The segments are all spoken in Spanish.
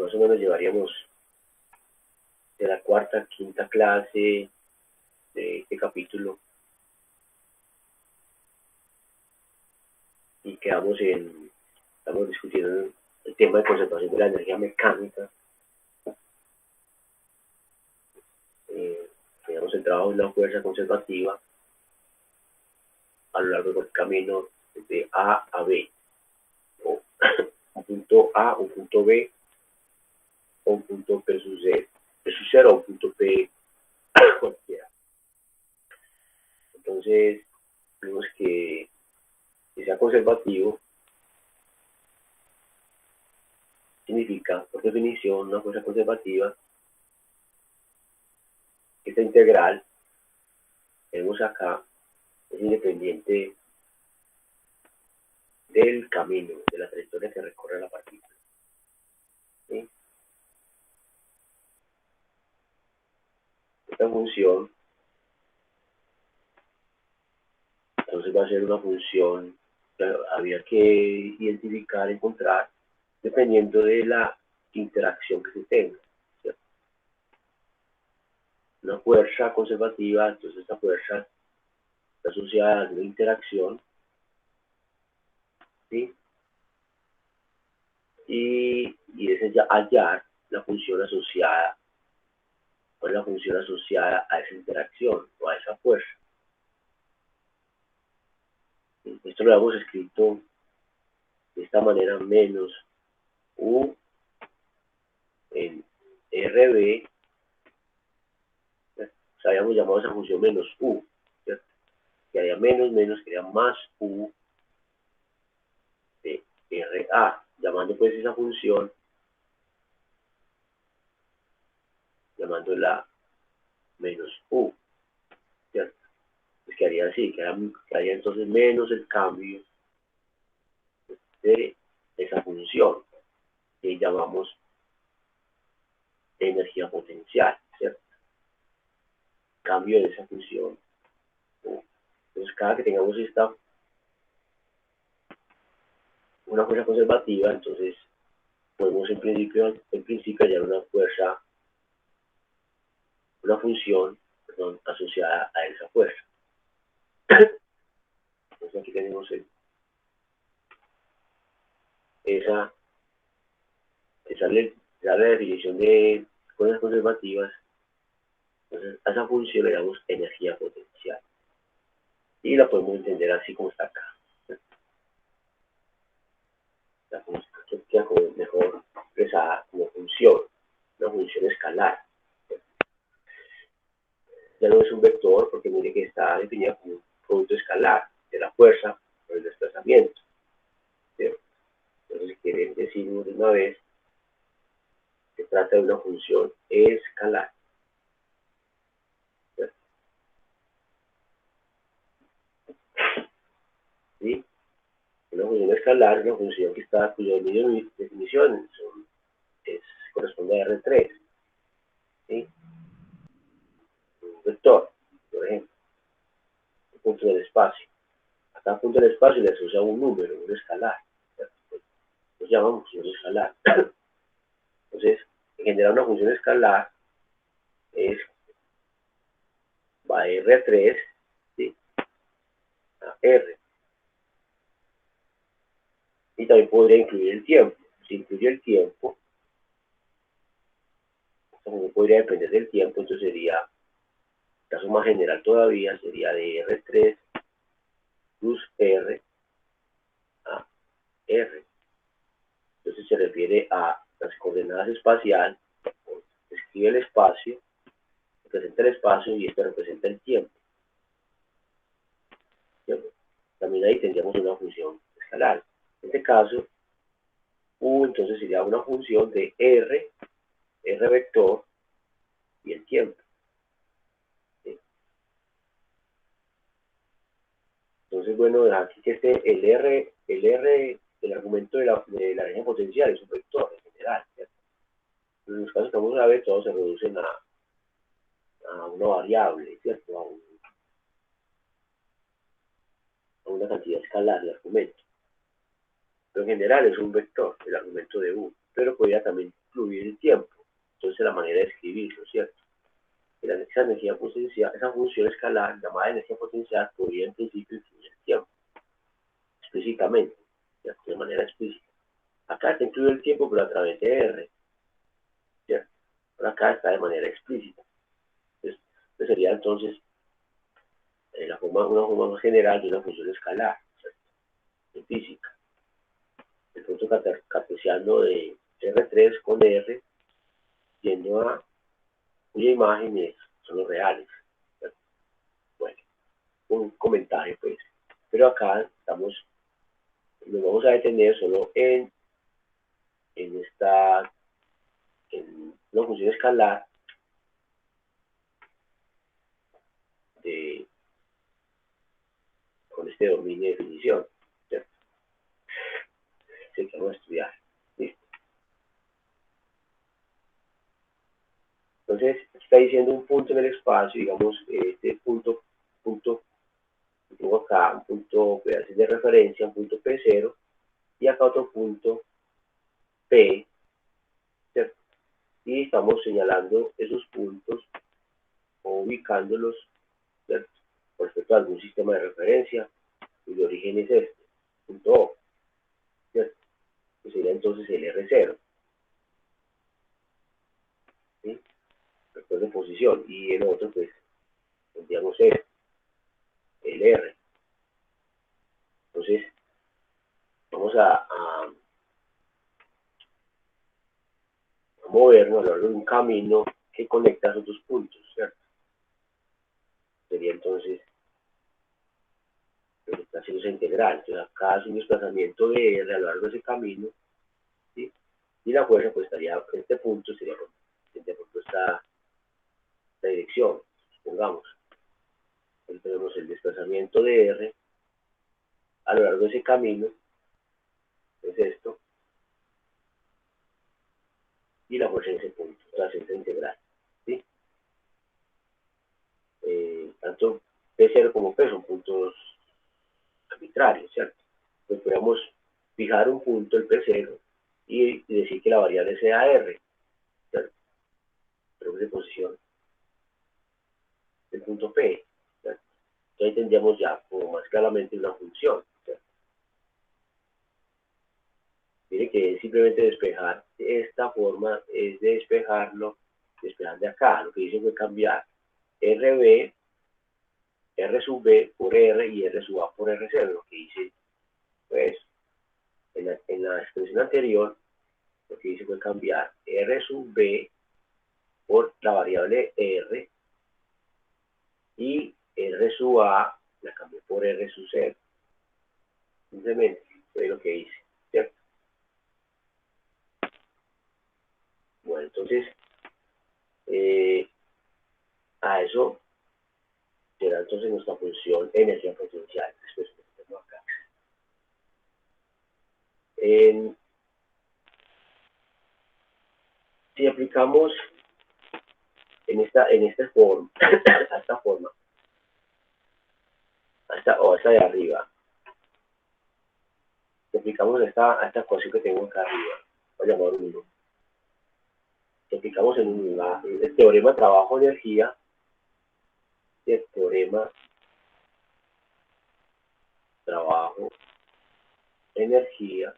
más o menos llevaríamos de la cuarta, quinta clase de este capítulo. Y estamos discutiendo el tema de conservación de la energía mecánica. Teníamos centrado en la fuerza conservativa a lo largo del camino de A a B, o un punto A, un punto B, o un punto P sub 0, o un punto P cualquiera. Entonces, vemos que sea conservativo significa, por definición, una fuerza conservativa. Esta integral, vemos acá, es independiente del camino, de la trayectoria que recorre la partícula. ¿Sí? Esta función, entonces va a ser una función que había que identificar, encontrar, dependiendo de la interacción que se tenga. ¿Cierto? Una fuerza conservativa, entonces esta fuerza está asociada a una interacción, ¿sí? Y es hallar la función asociada, o la función asociada a esa interacción o a esa fuerza. Esto lo hemos escrito de esta manera: menos U en RB, o sea, habíamos llamado a esa función menos U, ¿cierto? Que haya menos, que haya más U de RA, llamando pues esa función, llamándola menos U, ¿cierto? Pues quedaría así, quedaría entonces menos el cambio de esa función que llamamos energía potencial, ¿cierto? Cambio de esa función. Entonces, cada que tengamos una fuerza conservativa, entonces podemos en principio hallar una función, perdón, asociada a esa fuerza. Entonces aquí tenemos esa la definición de fuerzas conservativas. Entonces a esa función le damos energía potencial. Y la podemos entender así como está acá. La función queda como mejor expresada como función, una función escalar. Ya no es un vector, porque mire que está definida como un producto escalar de la fuerza por el desplazamiento. ¿Cierto? Entonces quiere decir de una vez que se trata de una función escalar. ¿Cierto? ¿Sí? Una función escalar es una función que está, cuya definición corresponde a R3. ¿Sí? Un vector, por ejemplo, un punto del espacio. A cada punto del espacio le asocia un número, un escalar. Lo llamamos función escalar. Entonces, generar una función escalar va de R3, ¿sí?, a R. Y también podría incluir el tiempo. Si incluye el tiempo, como podría depender del tiempo, entonces sería, el caso más general todavía, sería de R3 plus R a R. Entonces se refiere a las coordenadas espaciales, describe el espacio, representa el espacio y esto representa el tiempo. ¿Cierto? También ahí tendríamos una función escalar. En este caso, U entonces sería una función de R vector y el tiempo. ¿Sí? Entonces, bueno, aquí que el argumento de la energía potencial es un vector en general, ¿cierto? En los casos que vamos a ver, todos se reducen a una variable, ¿cierto? A una cantidad escalar de argumento. Pero en general es un vector, el argumento de U, pero podría también incluir el tiempo. Entonces la manera de escribirlo, ¿cierto? Esa energía potencial, esa función escalar llamada energía potencial podría en principio incluir el tiempo, explícitamente, ¿cierto? De manera explícita. Acá se incluye el tiempo, pero a través de R, ¿cierto? Pero acá está de manera explícita. Entonces sería entonces una forma más general de una función escalar, ¿cierto? En física. El punto cartesiano de R3 con R, yendo a cuya imágenes son los reales, ¿cierto? Bueno, un comentario pues. Pero acá nos vamos a detener solo en una función escalar con este dominio de definición, ¿cierto? Que vamos a estudiar. ¿Listo? Entonces, está diciendo un punto en el espacio, digamos, este punto, tengo acá un punto de referencia, un punto P0, y acá otro punto P, ¿cierto? Y estamos señalando esos puntos o ubicándolos, ¿cierto? Por respecto a algún sistema de referencia, cuyo origen es este, punto O, ¿cierto? Que sería entonces el R0, ¿sí? Vector de posición, y el otro, pues, tendríamos el R. Entonces, vamos a movernos a lo largo de un camino que conecta esos dos puntos, ¿cierto? Sería entonces está haciendo esa integral. Entonces acá hace un desplazamiento de R a lo largo de ese camino, ¿sí? Y la fuerza pues estaría en este punto, sería por esta dirección, supongamos. Entonces tenemos el desplazamiento de R a lo largo de ese camino, es esto, y la fuerza en ese punto, tras esta integral, ¿sí? Tanto P0 como P son puntos arbitrarios, ¿cierto? Pues podríamos fijar un punto, el P0, y decir que la variable sea R, ¿cierto? Pero de posición del punto P, ¿cierto? Entonces ahí tendríamos ya como más claramente una función, ¿cierto? Mire que simplemente despejar esta forma es de despejar de acá. Lo que hice fue cambiar RB, R sub B por R y R sub A por R0. Lo que hice, pues, en la expresión anterior, lo que hice fue cambiar R sub B por la variable R y R sub A la cambié por R sub 0. Simplemente fue lo que hice, ¿cierto? Bueno, entonces, a eso será entonces nuestra función energía potencial. Después lo tengo acá. Si aplicamos en esta forma, a esta forma, a esta de arriba, si aplicamos a esta ecuación que tengo acá arriba, voy a llamar 1, si aplicamos en el teorema de trabajo-energía, el teorema trabajo-energía,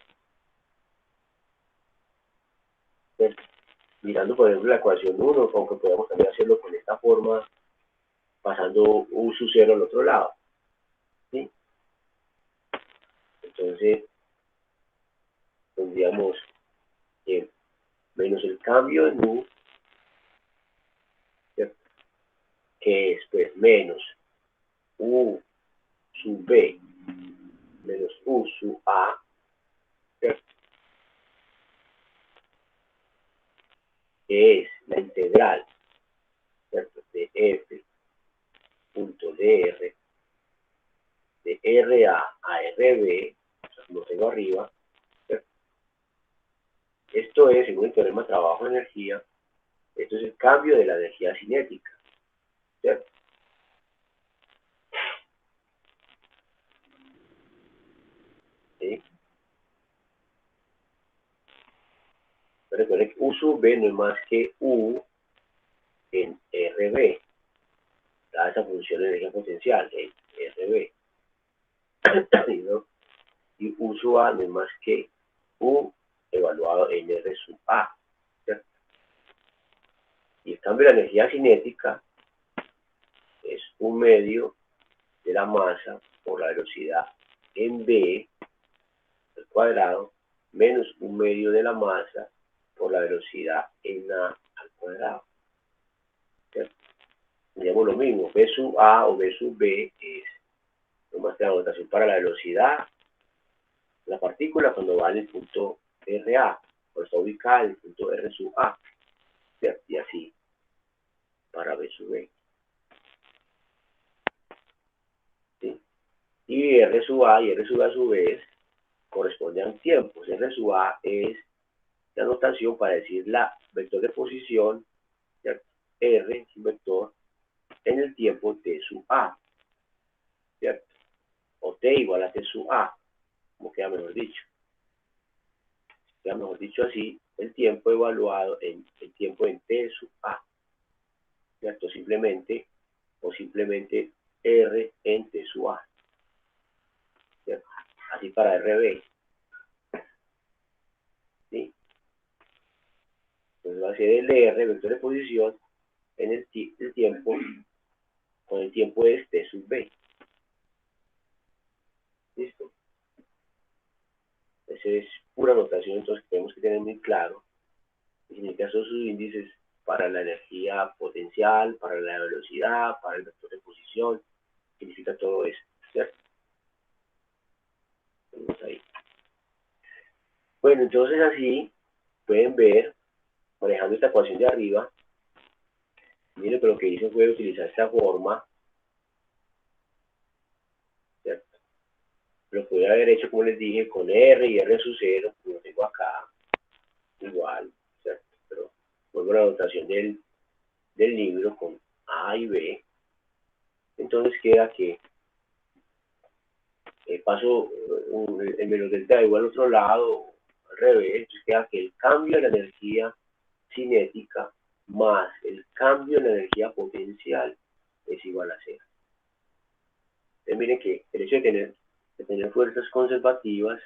mirando por ejemplo la ecuación 1, aunque podemos también hacerlo con esta forma, pasando un sub 0 al otro lado, ¿sí? Entonces, tendríamos que menos el cambio en U, ¿cierto? Que es pues menos U sub B menos U sub A, ¿cierto? Que es la integral, ¿cierto? De F punto dr de RA a RB, o sea, como tengo arriba, ¿cierto? Esto es, según el teorema trabajo-energía, esto es el cambio de la energía cinética, ¿cierto? ¿Sí? Recuerden que U sub B no es más que U en RB, dada esa función de energía potencial, en RB. ¿No? Y U sub A no es más que U evaluado en R sub A. ¿Cierto? Y el cambio de la energía cinética es un medio de la masa por la velocidad en B al cuadrado menos un medio de la masa por la velocidad en A al cuadrado. ¿Cierto? Digamos lo mismo, B sub A o B sub B es nomás que la notación para la velocidad de la partícula cuando va en el punto RA, cuando está ubicada en el punto R sub A, ¿cierto? Y así para B sub B. ¿Sí? Y R sub A y R sub A a su vez corresponden a tiempos. R sub A es la notación para decir la vector de posición, ¿cierto? R es un vector en el tiempo T sub A, ¿cierto? O T igual a T sub A, como queda mejor dicho. Queda mejor dicho así, el tiempo evaluado en el tiempo en T sub A, ¿cierto? Simplemente, o simplemente R en T sub A, ¿cierto? Así para RB, ¿sí? Entonces va a ser el R, vector de posición, en el tiempo, con el tiempo es T sub B. ¿Listo? Esa es pura notación, entonces tenemos que tener muy claro. Significa son sus índices para la energía potencial, para la velocidad, para el vector de posición, significa todo eso, ¿cierto? Tenemos ahí. Bueno, entonces así pueden ver, manejando esta ecuación de arriba, miren que lo que hice fue utilizar esta forma, ¿cierto? Lo podría haber hecho, como les dije, con R y R sub 0, como lo tengo acá, igual, ¿cierto? Pero vuelvo a la notación del libro con A y B. Entonces queda que paso el menos delta igual al otro lado, al revés, entonces queda que el cambio de la energía cinética más el cambio de la energía potencial es igual a cero. Entonces miren que el hecho de tener fuerzas conservativas,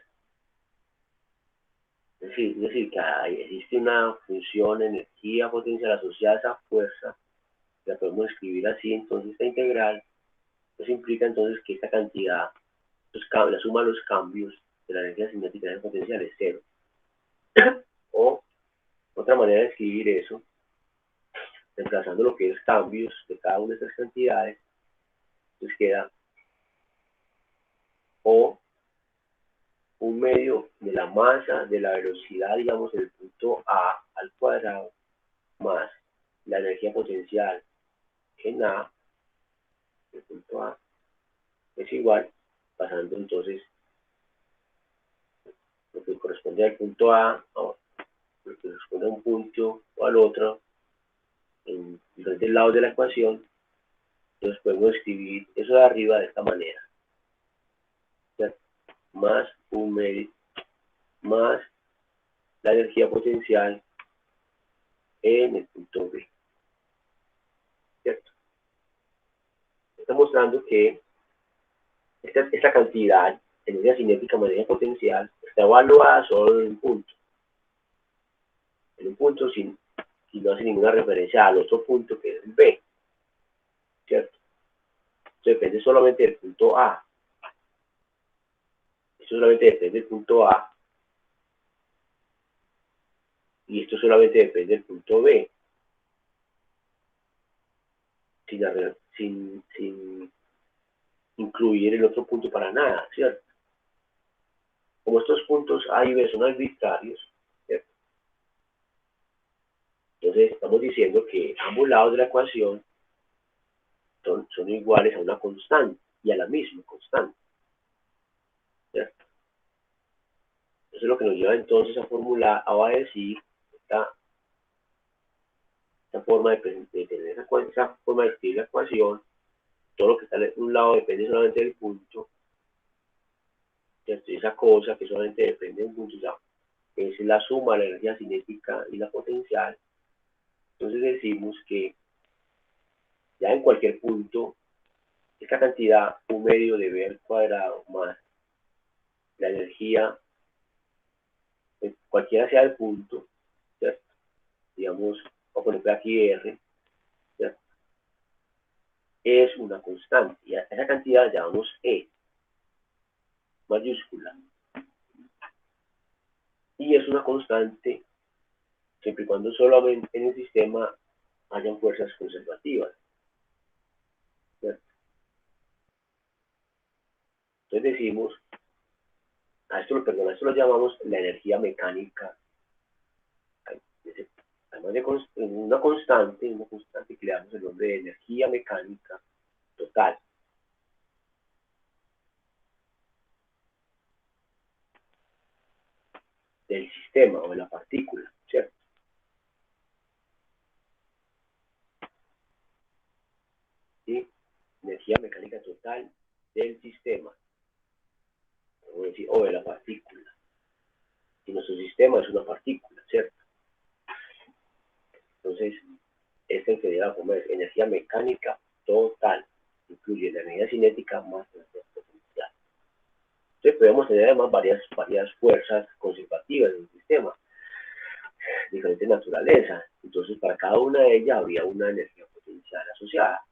es decir que existe una función energía potencial asociada a esa fuerza, la podemos escribir así, entonces esta integral, eso implica entonces que esta cantidad, la suma de los cambios de la energía cinética y potencial es cero. O otra manera de escribir eso, reemplazando lo que es cambios de cada una de estas cantidades, pues queda O un medio de la masa de la velocidad, digamos, del punto A al cuadrado, más la energía potencial en A, del punto A, es igual, pasando entonces lo que corresponde al punto A, o lo que corresponde a un punto o al otro, en diferentes lados de la ecuación, entonces podemos escribir eso de arriba de esta manera, ¿cierto? Más un medio, más la energía potencial en el punto B, ¿cierto? Está mostrando que esta cantidad de energía cinética más energía potencial está evaluada solo en un punto sin no hace ninguna referencia al otro punto que es el B, ¿cierto? Esto depende solamente del punto A. Esto solamente depende del punto A. Y esto solamente depende del punto B. Sin incluir el otro punto para nada, ¿cierto? Como estos puntos A y B son arbitrarios, ¿cierto? Entonces estamos diciendo que ambos lados de la ecuación son iguales a una constante y a la misma constante, ¿cierto? Eso es lo que nos lleva entonces a formular, a decir esta forma de tener esa forma de escribir la ecuación. Todo lo que está en un lado depende solamente del punto, ¿cierto? Y esa cosa que solamente depende de un punto, ya es la suma de la energía cinética y la potencial. Entonces decimos que ya en cualquier punto, esta cantidad, un medio de B al cuadrado más la energía, cualquiera sea el punto, ¿cierto? Digamos, o por ejemplo aquí R, ¿cierto? Es una constante, y a esa cantidad llamamos E, mayúscula, y es una constante siempre y cuando solamente en el sistema hayan fuerzas conservativas, ¿cierto? Entonces decimos, a esto lo llamamos la energía mecánica, además de una constante que le damos el nombre de energía mecánica total. Del sistema o de la partícula, ¿cierto? ¿Sí? Energía mecánica total del sistema, o de la partícula. Si nuestro sistema es una partícula, ¿cierto? Entonces, esta sería la forma de energía mecánica total, incluye la energía cinética más la energía potencial. Entonces, podemos tener además varias fuerzas conservativas en el sistema, diferentes naturalezas. Entonces, para cada una de ellas habría una energía potencial asociada.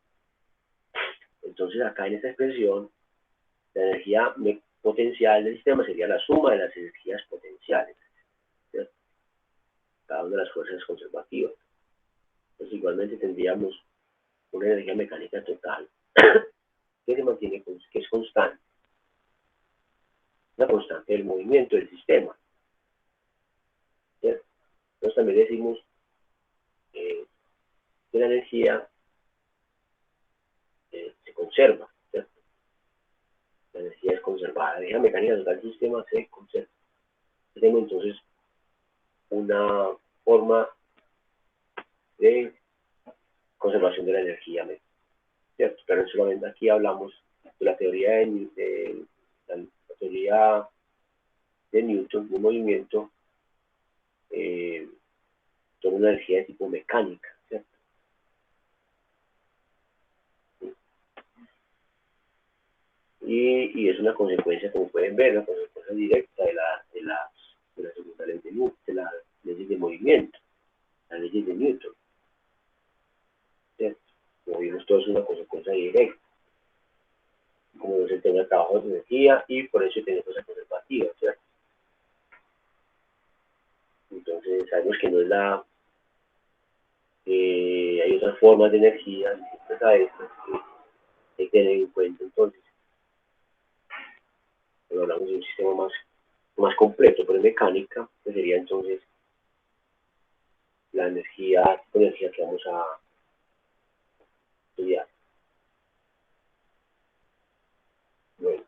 Entonces, acá en esta expresión, la energía potencial del sistema sería la suma de las energías potenciales, ¿cierto? Cada una de las fuerzas conservativas. Entonces, igualmente tendríamos una energía mecánica total que se mantiene, que es constante, una constante del movimiento del sistema, ¿cierto? Entonces también decimos que la energía se conserva, ¿cierto? La energía es conservada, la energía mecánica total del sistema se conserva. Tenemos entonces una forma de conservación de la energía, ¿cierto? Pero solamente aquí hablamos de la teoría de la teoría de Newton, de un movimiento, toda una energía de tipo mecánica, ¿cierto? Y es una consecuencia, como pueden ver, una consecuencia directa de la segunda ley de Newton, de las leyes de movimiento, las leyes de Newton, ¿cierto? Como vimos, todo es una consecuencia directa. Como no se tenga trabajo de energía y por eso tiene cosas conservativas, ¿cierto? Entonces sabemos que no es hay otras formas de energía distintas a estas que hay que tener en cuenta. Entonces, cuando hablamos de un sistema más completo, pero en mecánica, pues sería entonces la energía que vamos a estudiar. Bueno,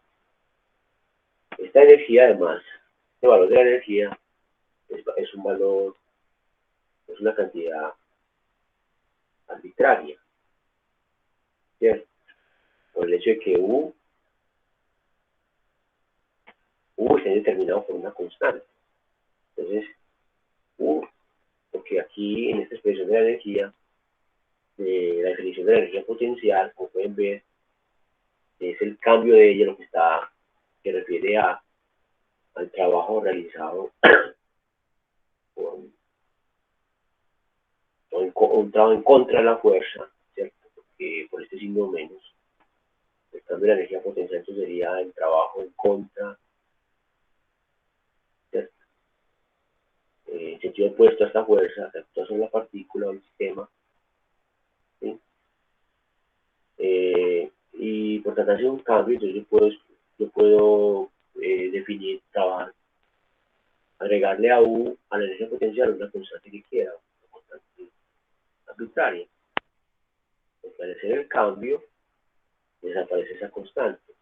esta energía además, el valor de la energía es un valor, es una cantidad arbitraria, ¿cierto? Por el hecho de que U esté determinado por una constante. Entonces, U, porque aquí en esta expresión de la energía, la definición de la energía potencial, como pueden ver, es el cambio de ella lo que se refiere al trabajo realizado con un trabajo en contra de la fuerza, ¿cierto? Porque por este signo menos, el cambio de la energía potencial entonces sería el trabajo en contra, ¿cierto? En sentido opuesto a esta fuerza, que actúa sobre la partícula o el sistema, ¿sí? Y por tratarse de un cambio, entonces yo puedo definir, trabajar, agregarle a U, a la energía potencial, una constante que quiera, una constante arbitraria. Al hacer el cambio, desaparece esa constante.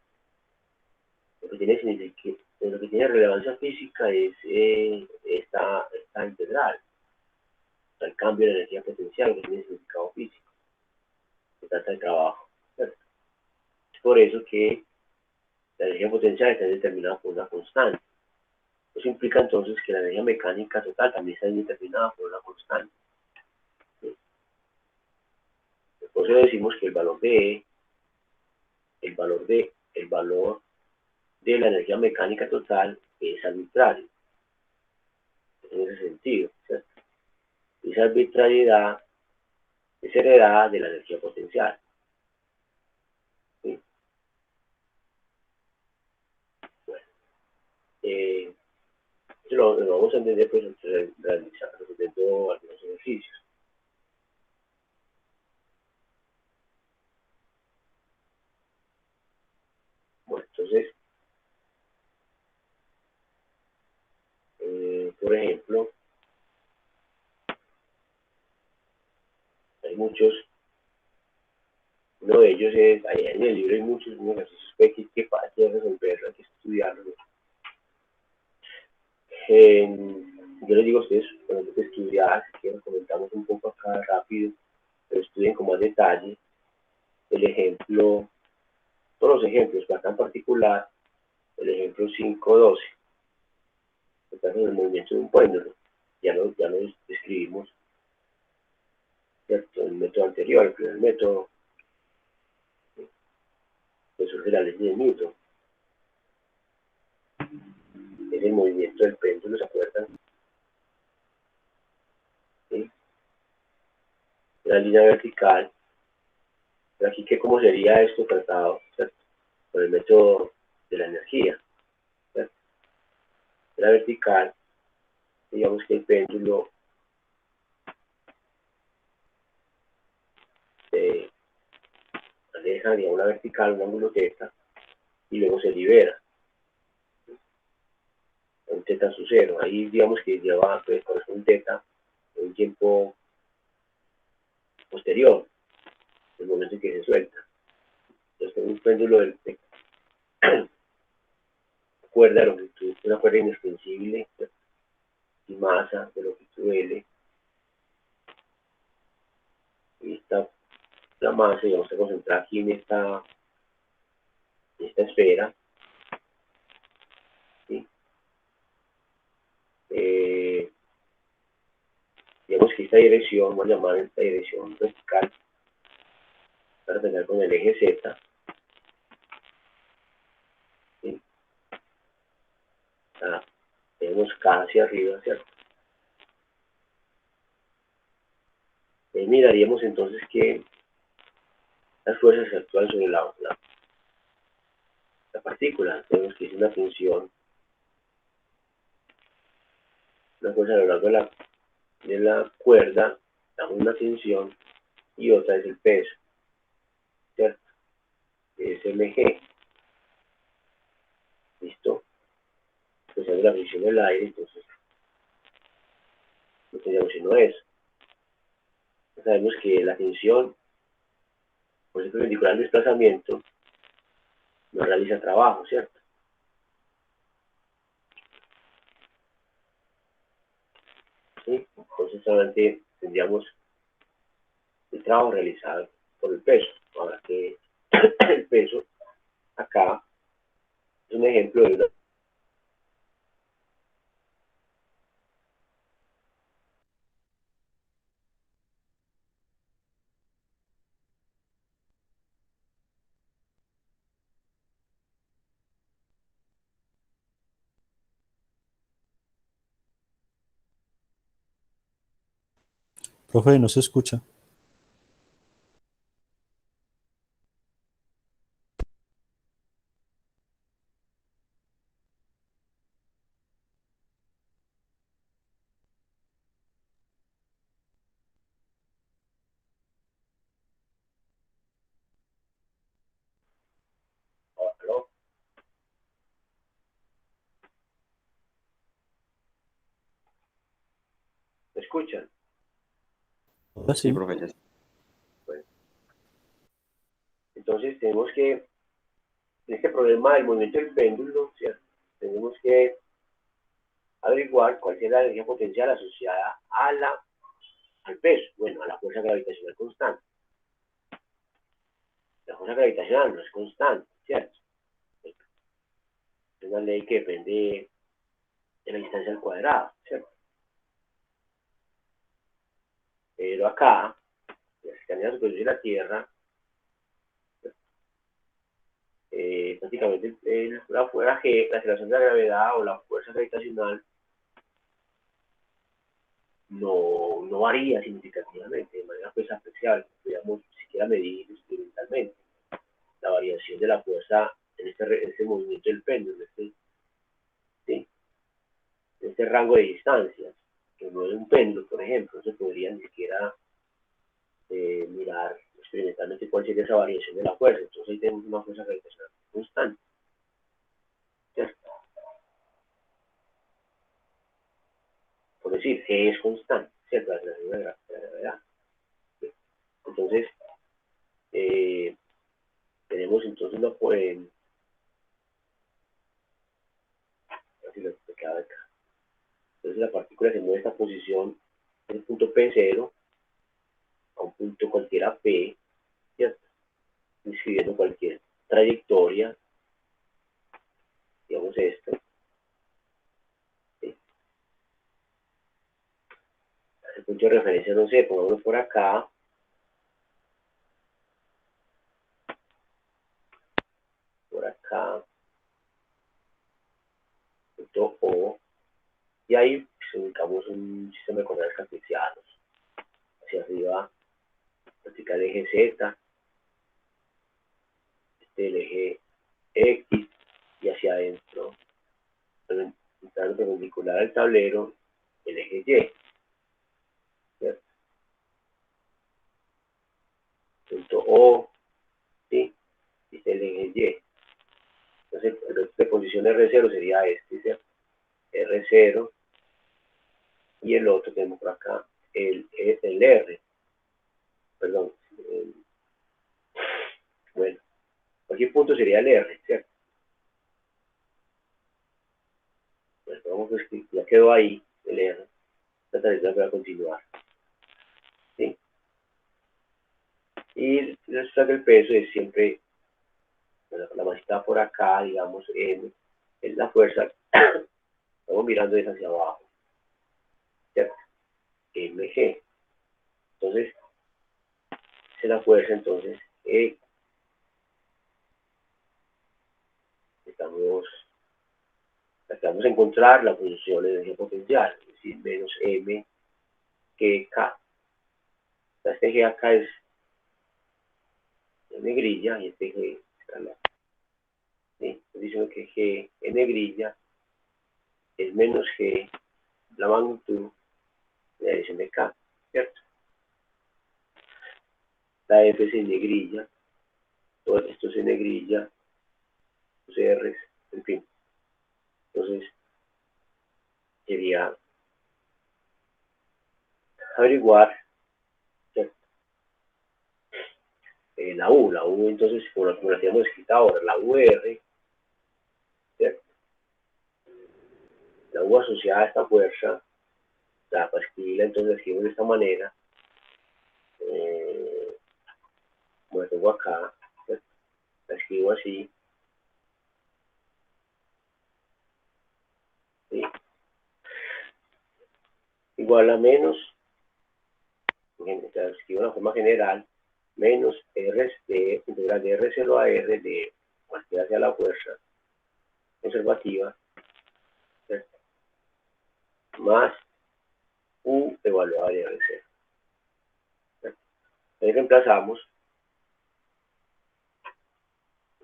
Lo que tiene relevancia física es esta integral, o sea, el cambio de energía potencial que tiene significado físico, se trata de trabajo, ¿cierto? Es por eso que la energía potencial está determinada por una constante. Eso implica entonces que la energía mecánica total también está determinada por una constante. ¿Sí? Por eso decimos que el valor de E, el valor de la energía mecánica total es arbitrario, en ese sentido, ¿cierto? Esa arbitrariedad es heredada de la energía potencial. ¿Sí? Bueno, lo vamos a entender pues resolviendo algunos ejercicios. Bueno, entonces, por ejemplo, hay muchos, uno de ellos es, ahí en el libro hay muchos ejercicios que fácil de resolverlo, hay que estudiarlo. Yo les digo a ustedes, cuando tengo que estudiar, si quieren comentamos un poco acá rápido, pero estudien con más detalle el ejemplo, todos los ejemplos, pero acá en particular, el ejemplo 5.12, que está en el movimiento de un péndulo. Ya lo describimos, ¿cierto? El método anterior, el primer método, que surge la ley de Newton, es el movimiento del péndulo, ¿se acuerdan? ¿Sí? La línea vertical, pero aquí, ¿cómo sería esto tratado, ¿cierto? Por el método de la energía, ¿cierto? La vertical, digamos que el péndulo se aleja de una vertical, un ángulo θ, y luego se libera, un θ sub 0. Ahí digamos que lleva, pues, corresponde un θ en un tiempo posterior, el momento en que se suelta. Entonces, un péndulo de cuerda de longitud, una cuerda inextensible, y masa de longitud L, y esta la masa, y vamos a concentrar aquí en esta esfera, ¿sí? Digamos que esta dirección, vamos a llamar esta dirección vertical, para tener con el eje Z, ¿sí? Tenemos K hacia arriba, ¿cierto? Miraríamos entonces que las fuerzas que actúan sobre la partícula, tenemos que es una tensión, una fuerza a lo largo de la cuerda, damos una tensión, y otra es el peso, ¿cierto? Es mg, ¿listo? Pues es la fricción del aire, entonces no tenemos sino eso. Sabemos que la tensión, por ejemplo, perpendicular al desplazamiento, no realiza trabajo, ¿cierto? ¿Sí? Entonces solamente tendríamos el trabajo realizado por el peso. Ahora que el peso acá es un ejemplo de una. Profe, no se escucha. ¿No? ¿Me escuchan? Ahora Sí, sí. profe, ya sí. Bueno, entonces tenemos que, en este problema del movimiento del péndulo, ¿cierto? Tenemos que averiguar cuál es la energía potencial asociada al peso, bueno, a la fuerza gravitacional constante. La fuerza gravitacional no es constante, ¿cierto? Es una ley que depende en la distancia al cuadrado, ¿cierto? Pero acá, en la cercanía de la superficie de la Tierra, prácticamente la fuerza G, la aceleración de la gravedad o la fuerza gravitacional no varía significativamente, de manera pues apreciable. Podríamos siquiera medir experimentalmente la variación de la fuerza en este movimiento del péndulo, ¿sí? En este rango de distancias, que no es un péndulo, por ejemplo, no se podría ni siquiera mirar experimentalmente cuál sería esa variación de la fuerza. Entonces ahí tenemos una fuerza gravitacional constante, ¿cierto? Por decir, G es constante, ¿cierto? La aceleración de la gravedad. Entonces, tenemos entonces una así lo que queda acá. Entonces la partícula se mueve a esta posición en el punto P0 a un punto cualquiera P, ¿cierto? Describiendo cualquier trayectoria, digamos esto, ¿sí? El punto de referencia, no sé, pongámoslo por acá, punto O, y ahí pues, ubicamos un sistema de coordenadas cartesianos. Hacia arriba, vertical eje Z, el eje X, y hacia adentro, entrando perpendicular al tablero, el eje Y, ¿cierto? Punto O, ¿sí? Y el eje Y. Entonces, el resto de posición R0 sería este, ¿cierto? R0, y el otro tenemos por acá, el R, perdón, bueno, cualquier punto sería el R, ¿cierto? Pues vamos a escribir, ya quedó ahí el R, esta tarea va a continuar, ¿sí? Y resulta que el peso es siempre, bueno, la masita por acá, digamos, M, es la fuerza, estamos mirando es hacia abajo, ¿cierto? MG. Entonces, esa es la fuerza, entonces, tratamos de encontrar la función de energía potencial, es decir, menos M que K. Este G acá es en negrilla y este G escalar. ¿Sí? Estoy diciendo que G en negrilla es menos G, la magnitud de la dirección de K, ¿cierto? La F es en negrilla, todo esto es en negrilla, los R's, en fin. Entonces, sería averiguar, ¿cierto? La U entonces, como la tenemos escrita ahora, la UR, ¿cierto? La U asociada a esta fuerza, o sea, para escribirla entonces escribo de esta manera, como la tengo acá, ¿cierto? La escribo así, ¿sí? Igual a menos, o sea, escribo de una forma general, menos R de integral de R0 a R de cualquiera sea la fuerza conservativa, ¿cierto? Más U evaluada de R0. ¿Cierto? Ahí reemplazamos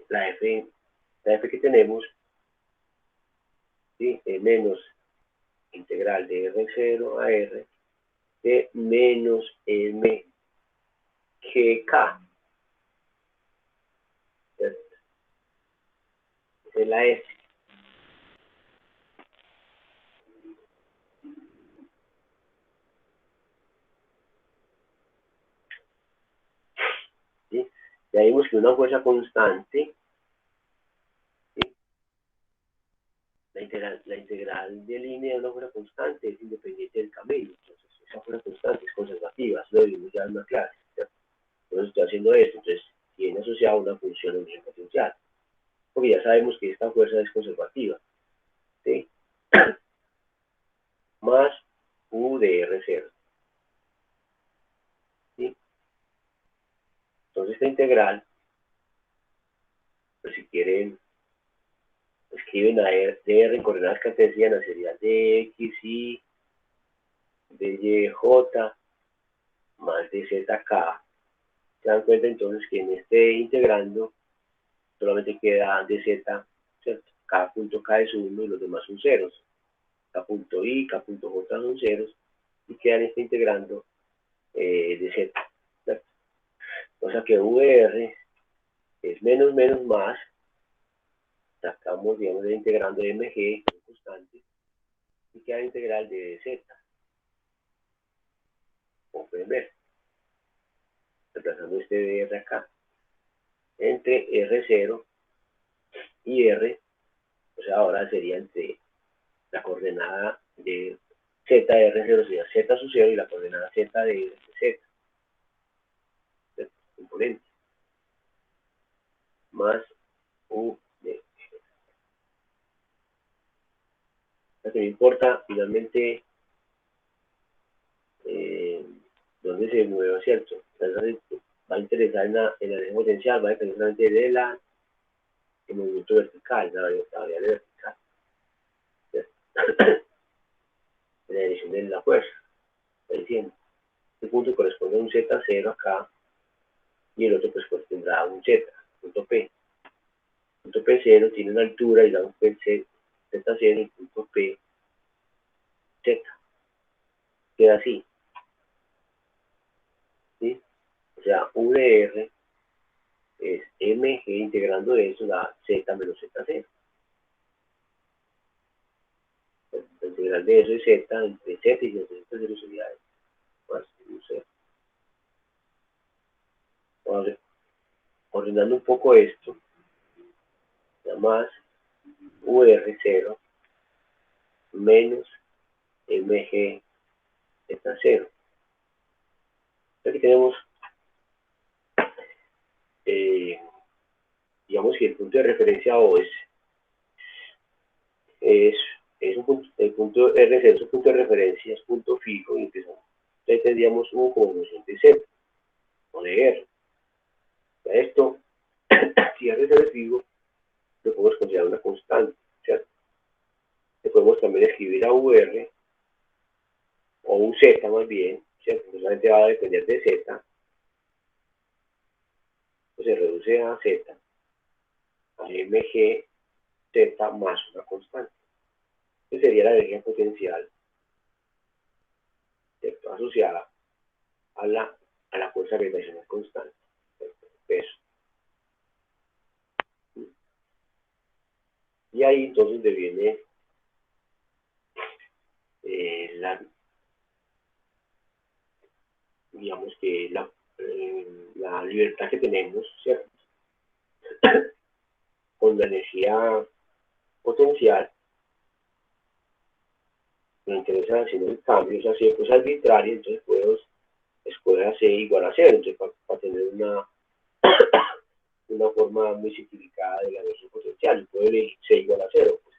la F que tenemos, ¿sí? Menos integral de R0 a R de menos M GK. ¿Cierto? Esa es la F. ¿Sí? Ya vimos que una fuerza constante, ¿sí? La integral de línea de una fuerza constante es independiente del camino. Entonces, esa fuerza constante es conservativa. Eso lo vimos ya en una clase, ¿cierto? Entonces, estoy haciendo esto. Entonces, tiene asociada una función de energía potencial. Porque ya sabemos que esta fuerza es conservativa, ¿sí? más U de R0. ¿Sí? Entonces esta integral, pues si quieren, escriben a R, de R en coordenadas cartesianas, sería dx, dy, j, más dzk. Se dan cuenta entonces que en este integrando solamente queda dz, ¿cierto? Cada punto K es 1 y los demás son ceros. K punto I, K punto J son ceros y quedan este integrando dz, ¿cierto? O sea que VR es menos menos más, sacamos, digamos, el integrando de mg, constante, y queda la integral de dz, como pueden ver, reemplazando este dr acá, entre R0 y R, o sea, ahora sería entre la coordenada de z de R0 sería z sub 0 y la coordenada z de z, componente, más u de. Lo que me importa finalmente dónde se mueve, ¿cierto? Entonces, va a interesar en la energía potencial, va a depender solamente de el movimiento vertical, la variable vertical, ¿cierto? En la dirección de la fuerza, está diciendo. Este punto corresponde a un Z0 acá, y el otro pues tendrá un Z, punto P. Punto P0 tiene una altura y damos que el Z0 y el punto P, Z. Queda así, ¿sí? O sea, U de R es mg integrando eso da Z menos Z0. La integral de eso es Z entre Z y Z0 sería más un 0. Ahora, ordenando un poco esto, da más UR0 menos mg Z0. Aquí tenemos, digamos que el punto de referencia O es un punto, el punto R0 es un punto de referencia, es punto fijo, y empezamos. Entonces tendríamos U como noción de Z o de R. Esto, si R0 es fijo, lo podemos considerar una constante, ¿cierto? Le podemos también escribir a UR o un Z más bien, ¿cierto? Solamente va a depender de Z, pues se reduce a Z, a mg Z más una constante. Que sería la energía potencial, ¿cierto? Asociada a la fuerza gravitacional constante, ¿cierto? Peso. Y ahí entonces deviene digamos que la libertad que tenemos, ¿cierto? Con la energía potencial, me interesa hacer el cambio, o sea, si es arbitraria, entonces puedo escoger a C igual a 0, entonces para tener una forma muy simplificada de la energía potencial, puedo elegir C igual a 0, pues,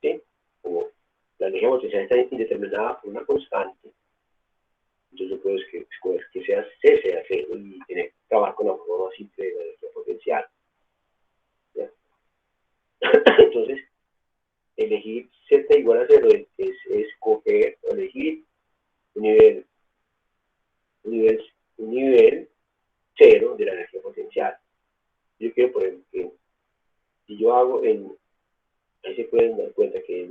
¿sí? Como la energía potencial está indeterminada por una constante, entonces yo puedo escoger que sea C 0 y tener que trabajar con la forma más simple de la energía potencial. ¿Ya? Entonces, elegir Z igual a 0 es escoger o elegir un nivel 0 de la energía potencial. Yo quiero, por ejemplo, que si yo hago ahí se pueden dar cuenta que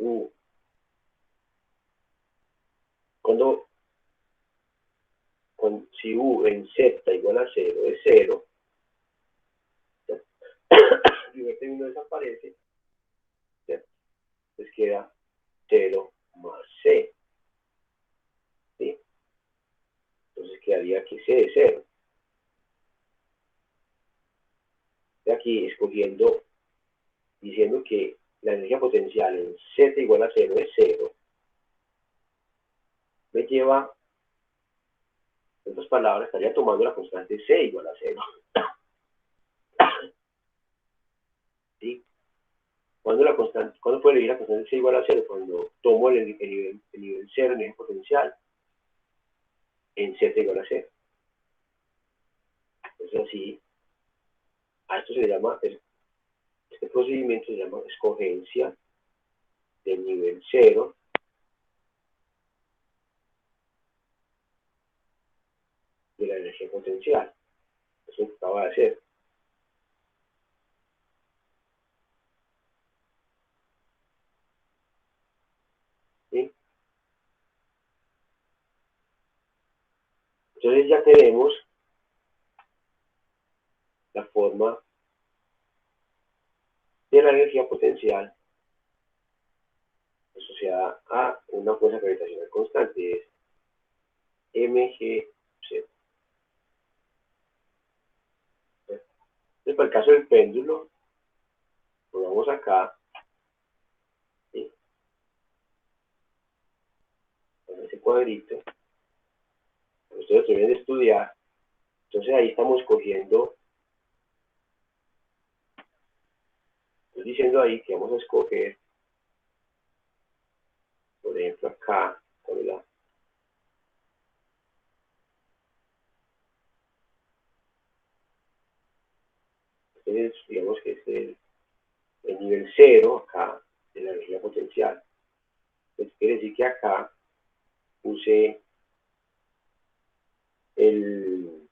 si U en Z igual a 0 es 0, el primer término desaparece, ¿cierto? Entonces queda 0 más C, ¿sí? Entonces quedaría que C es 0. De aquí escogiendo, diciendo que la energía potencial en Z igual a 0 es 0, me lleva, en otras palabras, estaría tomando la constante C igual a 0. ¿Sí? ¿Cuándo puedo elegir la constante C igual a 0? Cuando tomo el nivel 0 en eje potencial en Z igual a 0. Entonces así, a esto se le llama, este procedimiento se llama escogencia del nivel 0 de la energía potencial. Eso que acaba de hacer. ¿Sí? Entonces ya tenemos la forma de la energía potencial asociada a una fuerza gravitacional constante, es mgz. Entonces, para el caso del péndulo, lo vamos acá, ¿sí? En ese cuadrito, ustedes lo deben de estudiar. Entonces ahí estamos cogiendo, estoy diciendo ahí que vamos a escoger, por ejemplo acá, con la entonces digamos que es el nivel 0 acá de la energía potencial. Entonces quiere decir que acá puse el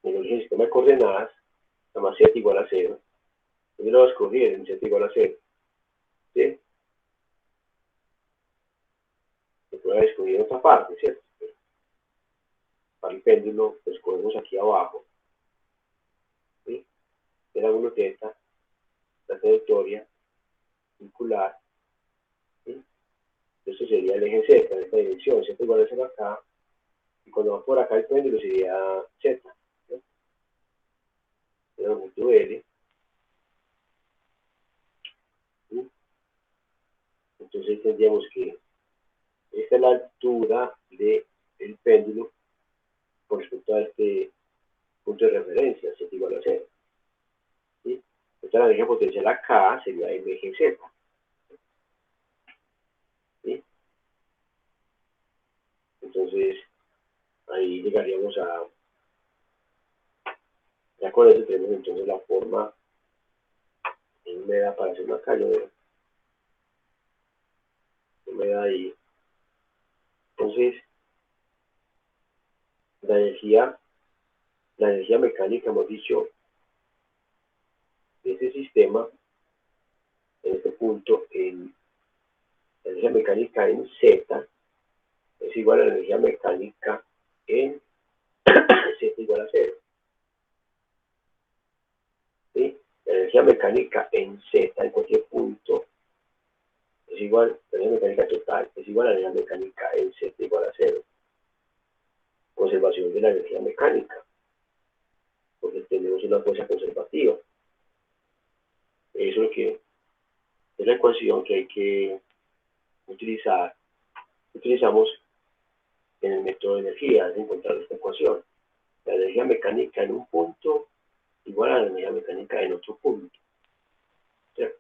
sistema de coordenadas, nada más z igual a 0. Entonces lo voy a escoger en z igual a 0. ¿Sí? Lo voy a escoger en otra parte, ¿cierto? Para el péndulo, lo escogemos aquí abajo. ¿Sí? El ángulo θ, la trayectoria circular. ¿Sí? Esto sería el eje Z en esta dirección. Z igual a 0 acá. Y cuando va por acá el péndulo sería Z. ¿Sí? El longitud L. ¿Sí? Entonces tendríamos que esta es la altura del péndulo con respecto a este punto de referencia, Z igual a 0. ¿Sí? Esta la energía potencial acá sería mgz. ¿Sí? Entonces ahí llegaríamos a, ya con eso tenemos entonces la forma, me da para hacer acá, yo me da ahí. Entonces la energía mecánica, hemos dicho, de ese sistema, en este punto, la energía mecánica en Z es igual a la energía mecánica en Z igual a 0. ¿Sí? La energía mecánica en Z, en cualquier punto, es igual, la energía mecánica total, es igual a la energía mecánica en Z igual a 0. Conservación de la energía mecánica, porque tenemos una fuerza conservativa. Eso es lo que es la ecuación que hay que utilizar. Utilizamos en el método de energía, es encontrar esta ecuación. La energía mecánica en un punto igual a la energía mecánica en otro punto. ¿Cierto?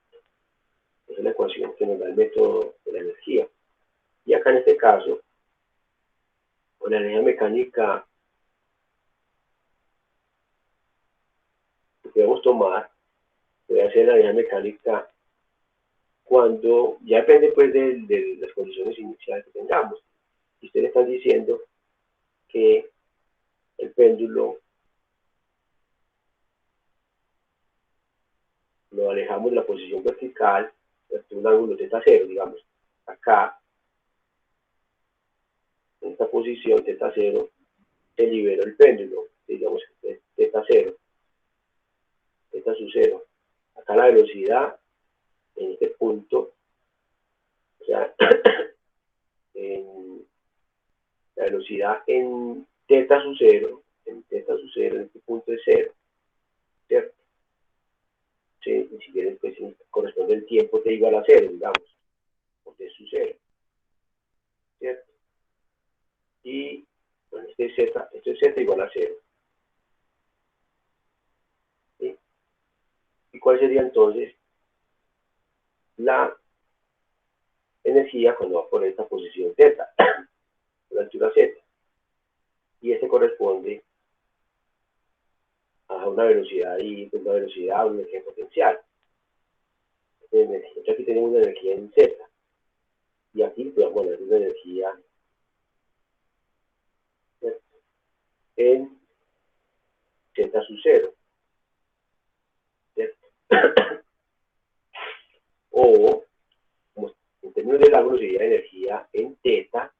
Esa es la ecuación que nos da el método de la energía. Y acá en este caso, con la energía mecánica que podemos tomar, puede hacer la energía mecánica cuando, ya depende pues de las condiciones iniciales que tengamos. Y ustedes están diciendo que el péndulo lo alejamos de la posición vertical, un ángulo θ0, digamos. Acá, en esta posición θ0, se liberó el péndulo, digamos que es θ0, θ sub 0. Acá la velocidad en este punto, o sea, en la velocidad en θ sub 0, en este punto es 0, ¿cierto? Sí, si quieres, pues corresponde el tiempo t igual a 0, digamos, o t sub 0, ¿cierto? Y, bueno, esto es z igual a 0. ¿Sí? ¿Y cuál sería entonces la energía cuando va por esta posición Z, la altura Z. Y este corresponde a una velocidad y una velocidad, una energía potencial. Entonces aquí tenemos una energía en Z. Y aquí, pues, bueno, es una energía en Z sub 0. O, como en términos del ángulo, sería energía en θ,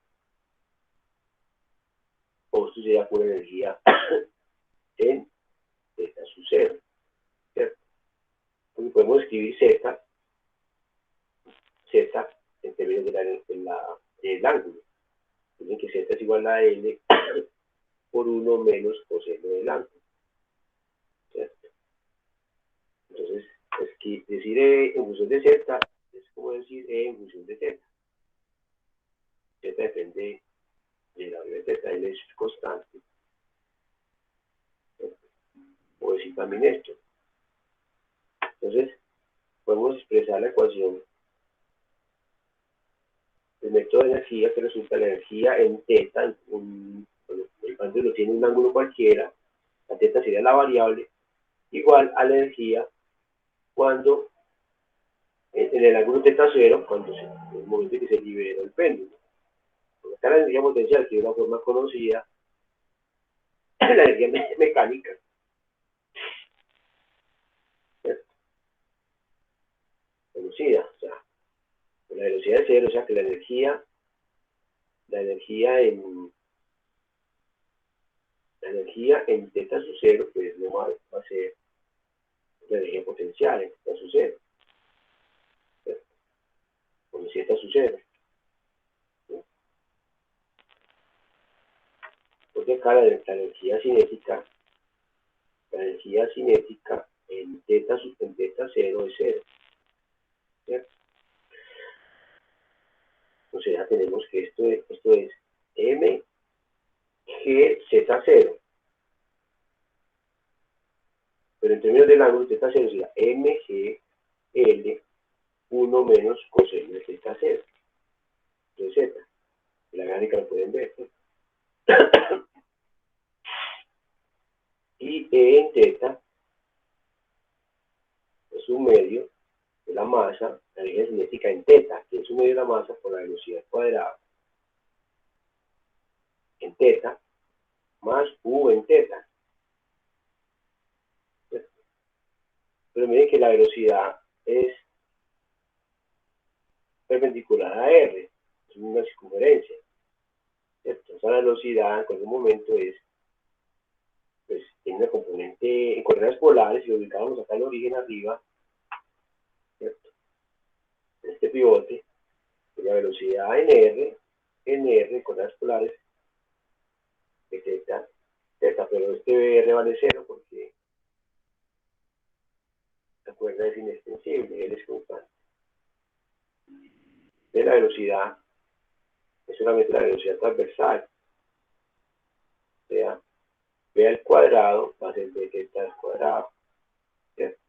o esto sería pura energía en Z sub 0. ¿Cierto? Entonces podemos escribir Z en términos del ángulo. Tienen que Z es igual a L por 1 menos coseno del ángulo. ¿Cierto? Entonces, es que decir en función de Z es como decir en función de Z. Z depende de la variable θ, L es constante. ¿Cierto? O decir también esto. Entonces, podemos expresar la ecuación del método de energía, que resulta la energía en θ, el pándalo tiene un ángulo cualquiera, la θ sería la variable, igual a la energía cuando en el ángulo θ0, cuando en el momento en que se libera el péndulo. Acá la energía potencial, que es una forma conocida, la energía mecánica, ¿cierto? Conocida, o sea, la velocidad de cero, o sea que la energía en θ sub 0, pues no va a ser la energía potencial en θ sub 0, ¿cierto? Con Z sub 0. Porque acá la energía cinética en θ0 es 0, ¿cierto? O sea, tenemos que esto es mgz0, pero en términos del ángulo θ0 sería mgl 1 menos coseno de θ0 de z. La gráfica lo pueden ver, ¿sí? Y E en θ es un medio de la masa, la energía cinética en θ, que es un medio de la masa por la velocidad cuadrada en θ, más U en θ. Pero miren que la velocidad es perpendicular a R, es una circunferencia, ¿cierto? Esa velocidad en cualquier momento pues tiene una componente en coordenadas polares, y lo ubicamos acá en el origen arriba, ¿cierto? En este pivote, la velocidad en R, en coordenadas polares, de θ, pero este R vale 0 porque la cuerda es inextensible, L es constante. De la velocidad es solamente la velocidad transversal, o sea, B al cuadrado va a ser B θ al cuadrado, ¿cierto?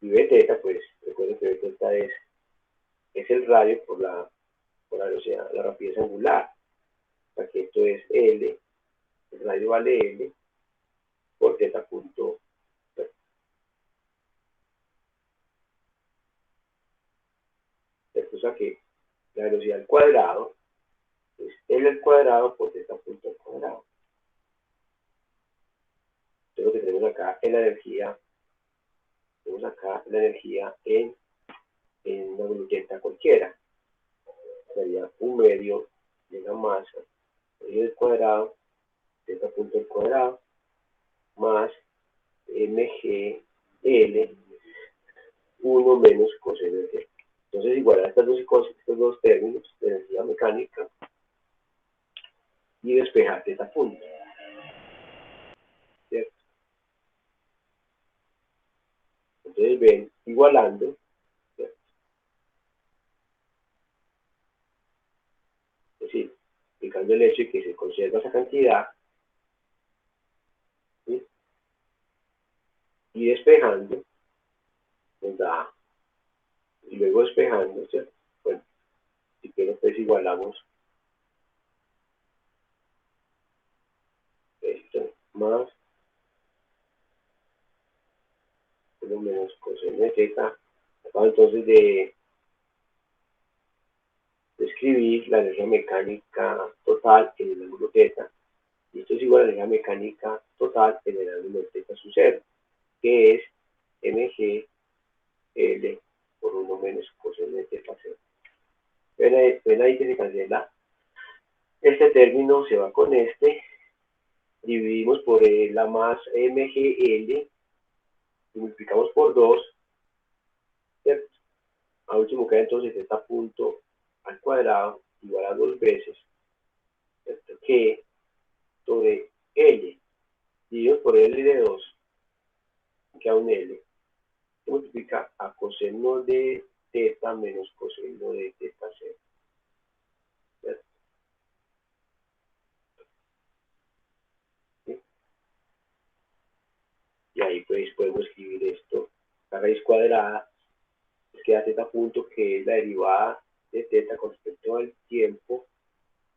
Y B θ, pues recuerden que B θ es el radio por la velocidad, la rapidez angular. O sea que esto es L, el radio vale L por θ punto. O sea que la velocidad al cuadrado es L al cuadrado por θ punto al cuadrado. Entonces lo que tenemos acá es la energía, en una velocidad cualquiera. Sería un medio de la masa, medio al cuadrado, θ punto al cuadrado, más mgl 1 menos coseno de θ. Entonces igualar estos dos términos de energía mecánica y despejar θ punto, ¿cierto? Entonces ven, igualando, ¿cierto? Es decir, aplicando el hecho de que se conserva esa cantidad, ¿sí? y despejando nos da, y luego despejando, ¿cierto? Bueno, si quiero pues igualamos esto más uno menos coseno de teta. Acabo entonces de escribir la energía mecánica total en el ángulo teta, y esto es igual a la energía mecánica total en el ángulo teta sub 0, que es mg L por 1 menos coseno de teta 0. Ven ahí que se cancela este término, se va con este, dividimos por la más mgl, y multiplicamos por 2, ¿cierto? A último queda entonces esta punto al cuadrado igual a 2 veces, ¿cierto? Que sobre L, divididos por L de 2, queda un L, se multiplica a coseno de teta menos coseno de teta 0. ¿Cierto? ¿Sí? Y ahí pues podemos escribir esto, la raíz cuadrada, pues queda teta punto, que es la derivada de teta con respecto al tiempo,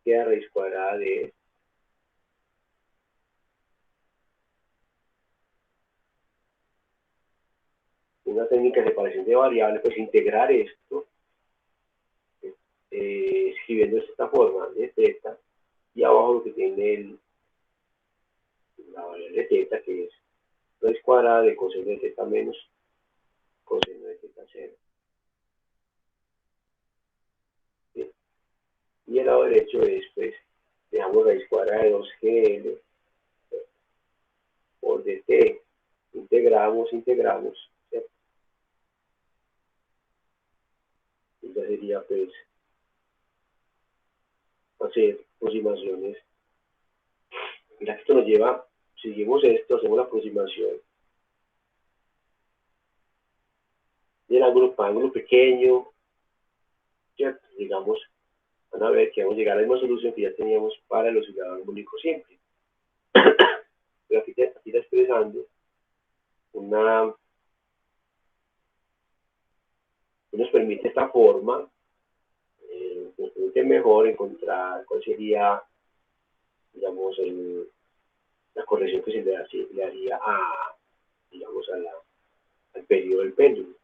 queda raíz cuadrada de una técnica de separación de variables, pues integrar esto, escribiendo de esta forma de teta, y abajo lo que tiene la variable teta, que es raíz cuadrada de coseno de teta menos coseno de teta 0. ¿Sí? Y el lado derecho es, pues, dejamos raíz cuadrada de 2gl por dt, integramos, ¿cierto? Y ya sería, pues, hacer aproximaciones. Mira que esto nos lleva, seguimos esto, hacemos la aproximación del ángulo pequeño, ¿cierto? Digamos, van a ver que vamos a llegar a la misma solución que ya teníamos para el oscilador armónico simple. Pero aquí está expresando una, que nos permite esta forma, nos permite mejor encontrar cuál sería, digamos, la corrección que se le haría a, digamos, al periodo del péndulo.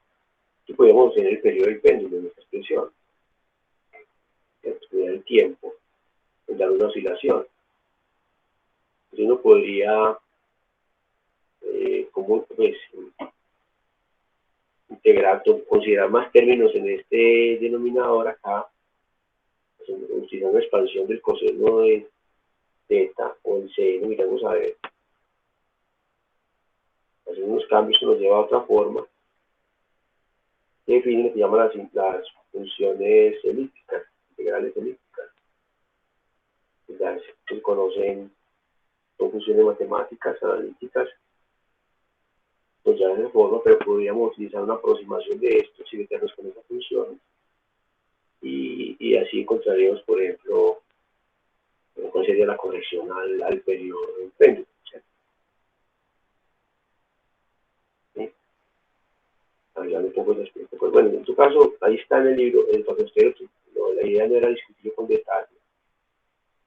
Aquí podemos obtener el periodo del péndulo en esta expresión, estudiar el tiempo, dar una oscilación. Entonces uno podría, como pues, integrar, considerar más términos en este denominador acá, utilizando la expansión del coseno de teta o el seno, y vamos a ver, hacer unos cambios que nos lleva a otra forma, que define lo que llaman las funciones elípticas, integrales elípticas. Ya se conocen, son funciones matemáticas, analíticas, pues ya de forma, pero podríamos utilizar una aproximación de esto, si meternos con esas funciones, y así encontraríamos, por ejemplo, cuál sería la corrección al periodo del péndulo. ¿Sí? Hablando un poco de esto. Pues bueno, en tu caso, ahí está en el libro, entonces no, la idea no era discutir con detalle,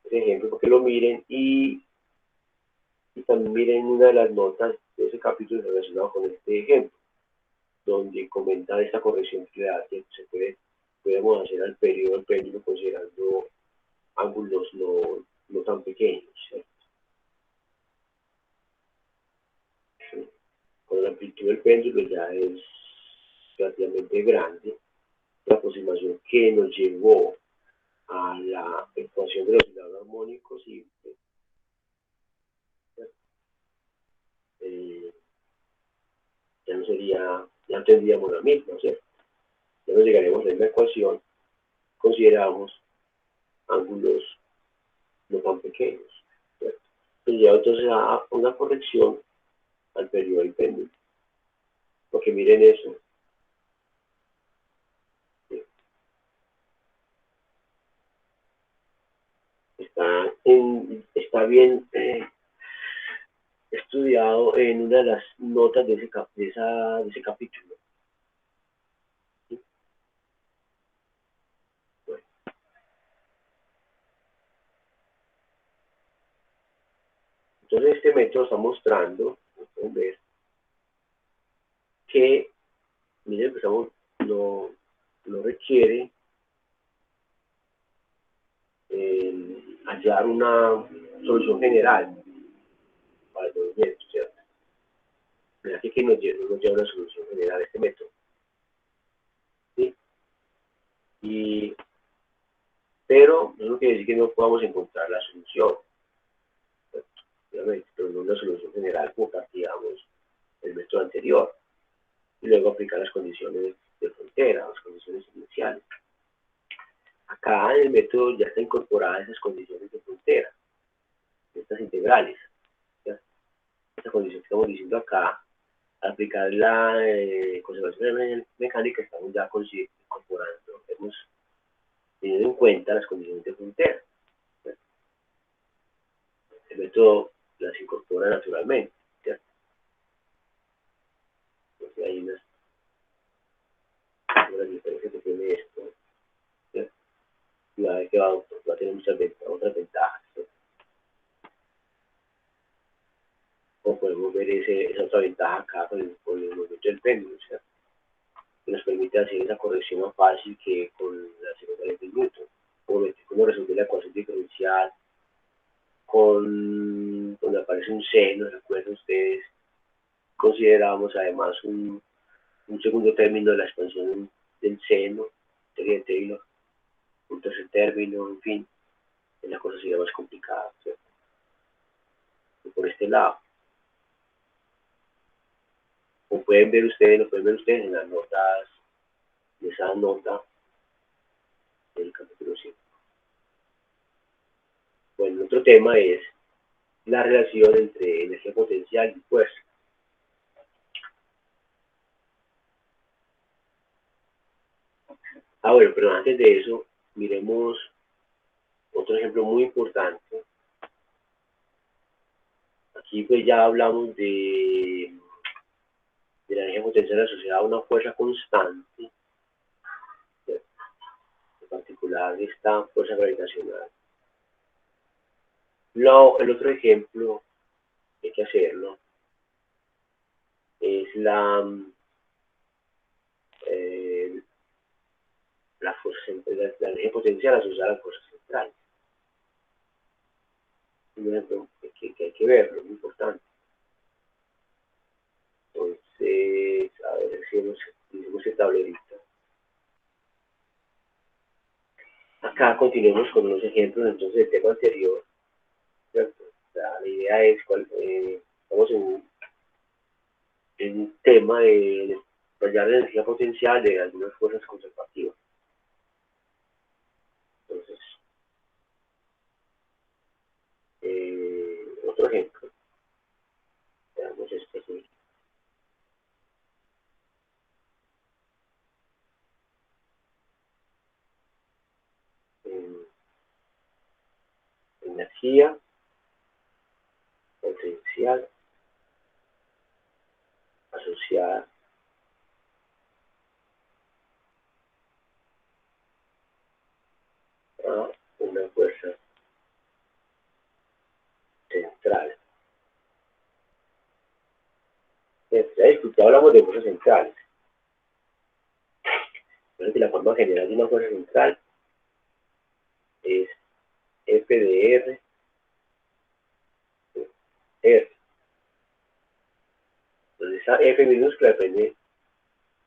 por ejemplo, porque lo miren y también miren una de las notas de ese capítulo relacionado con este ejemplo, donde comenta esta corrección que podemos hacer al periodo del péndulo considerando ángulos no tan pequeños, ¿cierto? Con la amplitud del péndulo ya es relativamente grande. La aproximación que nos llevó a la ecuación del oscilador armónico simple, ya no sería, ya tendríamos la misma, ¿cierto? Ya no llegaremos a la ecuación, consideramos ángulos no tan pequeños, ¿cierto? Nos lleva entonces a una corrección al periodo del péndulo. Porque miren eso, ¿sí? Está bien estudiado en una de las notas de ese capítulo. ¿Sí? Bueno. Entonces este método está mostrando, pueden ver, que, miren, pues no requiere hallar una solución general para el movimiento, ¿cierto? Mira que nos lleva una solución general este método. ¿Sí? Pero eso no quiere decir que no podamos encontrar la solución, obviamente, pero no una solución general como partíamos el método anterior, y luego aplicar las condiciones de frontera, las condiciones iniciales. Acá en el método ya está incorporada esas condiciones de frontera, estas integrales. ¿Ya? Esta condición que estamos diciendo acá, al aplicar la conservación mecánica, estamos ya incorporando, hemos tenido en cuenta las condiciones de frontera. ¿Ya? El método las incorpora naturalmente. ¿Ya? Entonces hay unas diferencias que tiene esto. ¿Ya? Y va a ver que va a tener otras ventajas. ¿Ya? Como podemos ver esa otra ventaja acá con el movimiento del péndulo, ¿cierto? Que nos permite hacer esa corrección más fácil que con la segunda ley de Newton. Como resolver la ecuación diferencial donde aparece un seno, recuerden ustedes, considerábamos además un segundo término de la expansión del seno, teoría de Taylor, un tercer término, en fin, la cosa sería más complicada, ¿cierto? Y por este lado. Como pueden ver ustedes, lo pueden ver ustedes en las notas, de esa nota del capítulo 5. Bueno, otro tema es la relación entre energía potencial y fuerza. Bueno, pero antes de eso, miremos otro ejemplo muy importante. Aquí pues ya hablamos de la energía potencial asociada a una fuerza constante, en particular esta fuerza gravitacional. El otro ejemplo, hay que hacerlo, es la energía potencial asociada a la fuerza central. Un ejemplo que hay que verlo, es muy importante. Entonces, a ver si hicimos esta tablerita. Acá continuemos con unos ejemplos entonces del tema anterior, ¿cierto? La idea es, estamos en un tema de hallar la energía potencial de algunas fuerzas conservativas. Entonces, otro ejemplo, veamos este aquí. Energía potencial asociada a una fuerza central. Ya discutido, hablamos de fuerzas centrales. Pero que la forma general de una fuerza central es F de R, R. Entonces esa F minúscula depende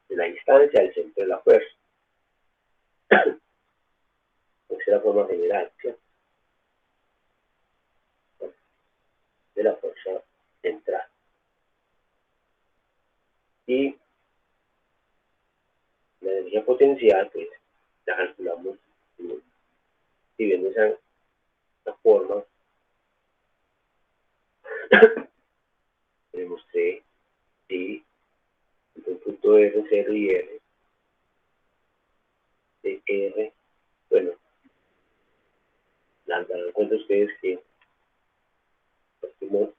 de la distancia del centro de la fuerza. Esa es la forma general, ¿cierto? De la fuerza central. Y la energía potencial, pues, la calculamos siguiendo esa forma que demostré, y el punto R, 0 y R, de R, bueno, dan cuenta ustedes que partimos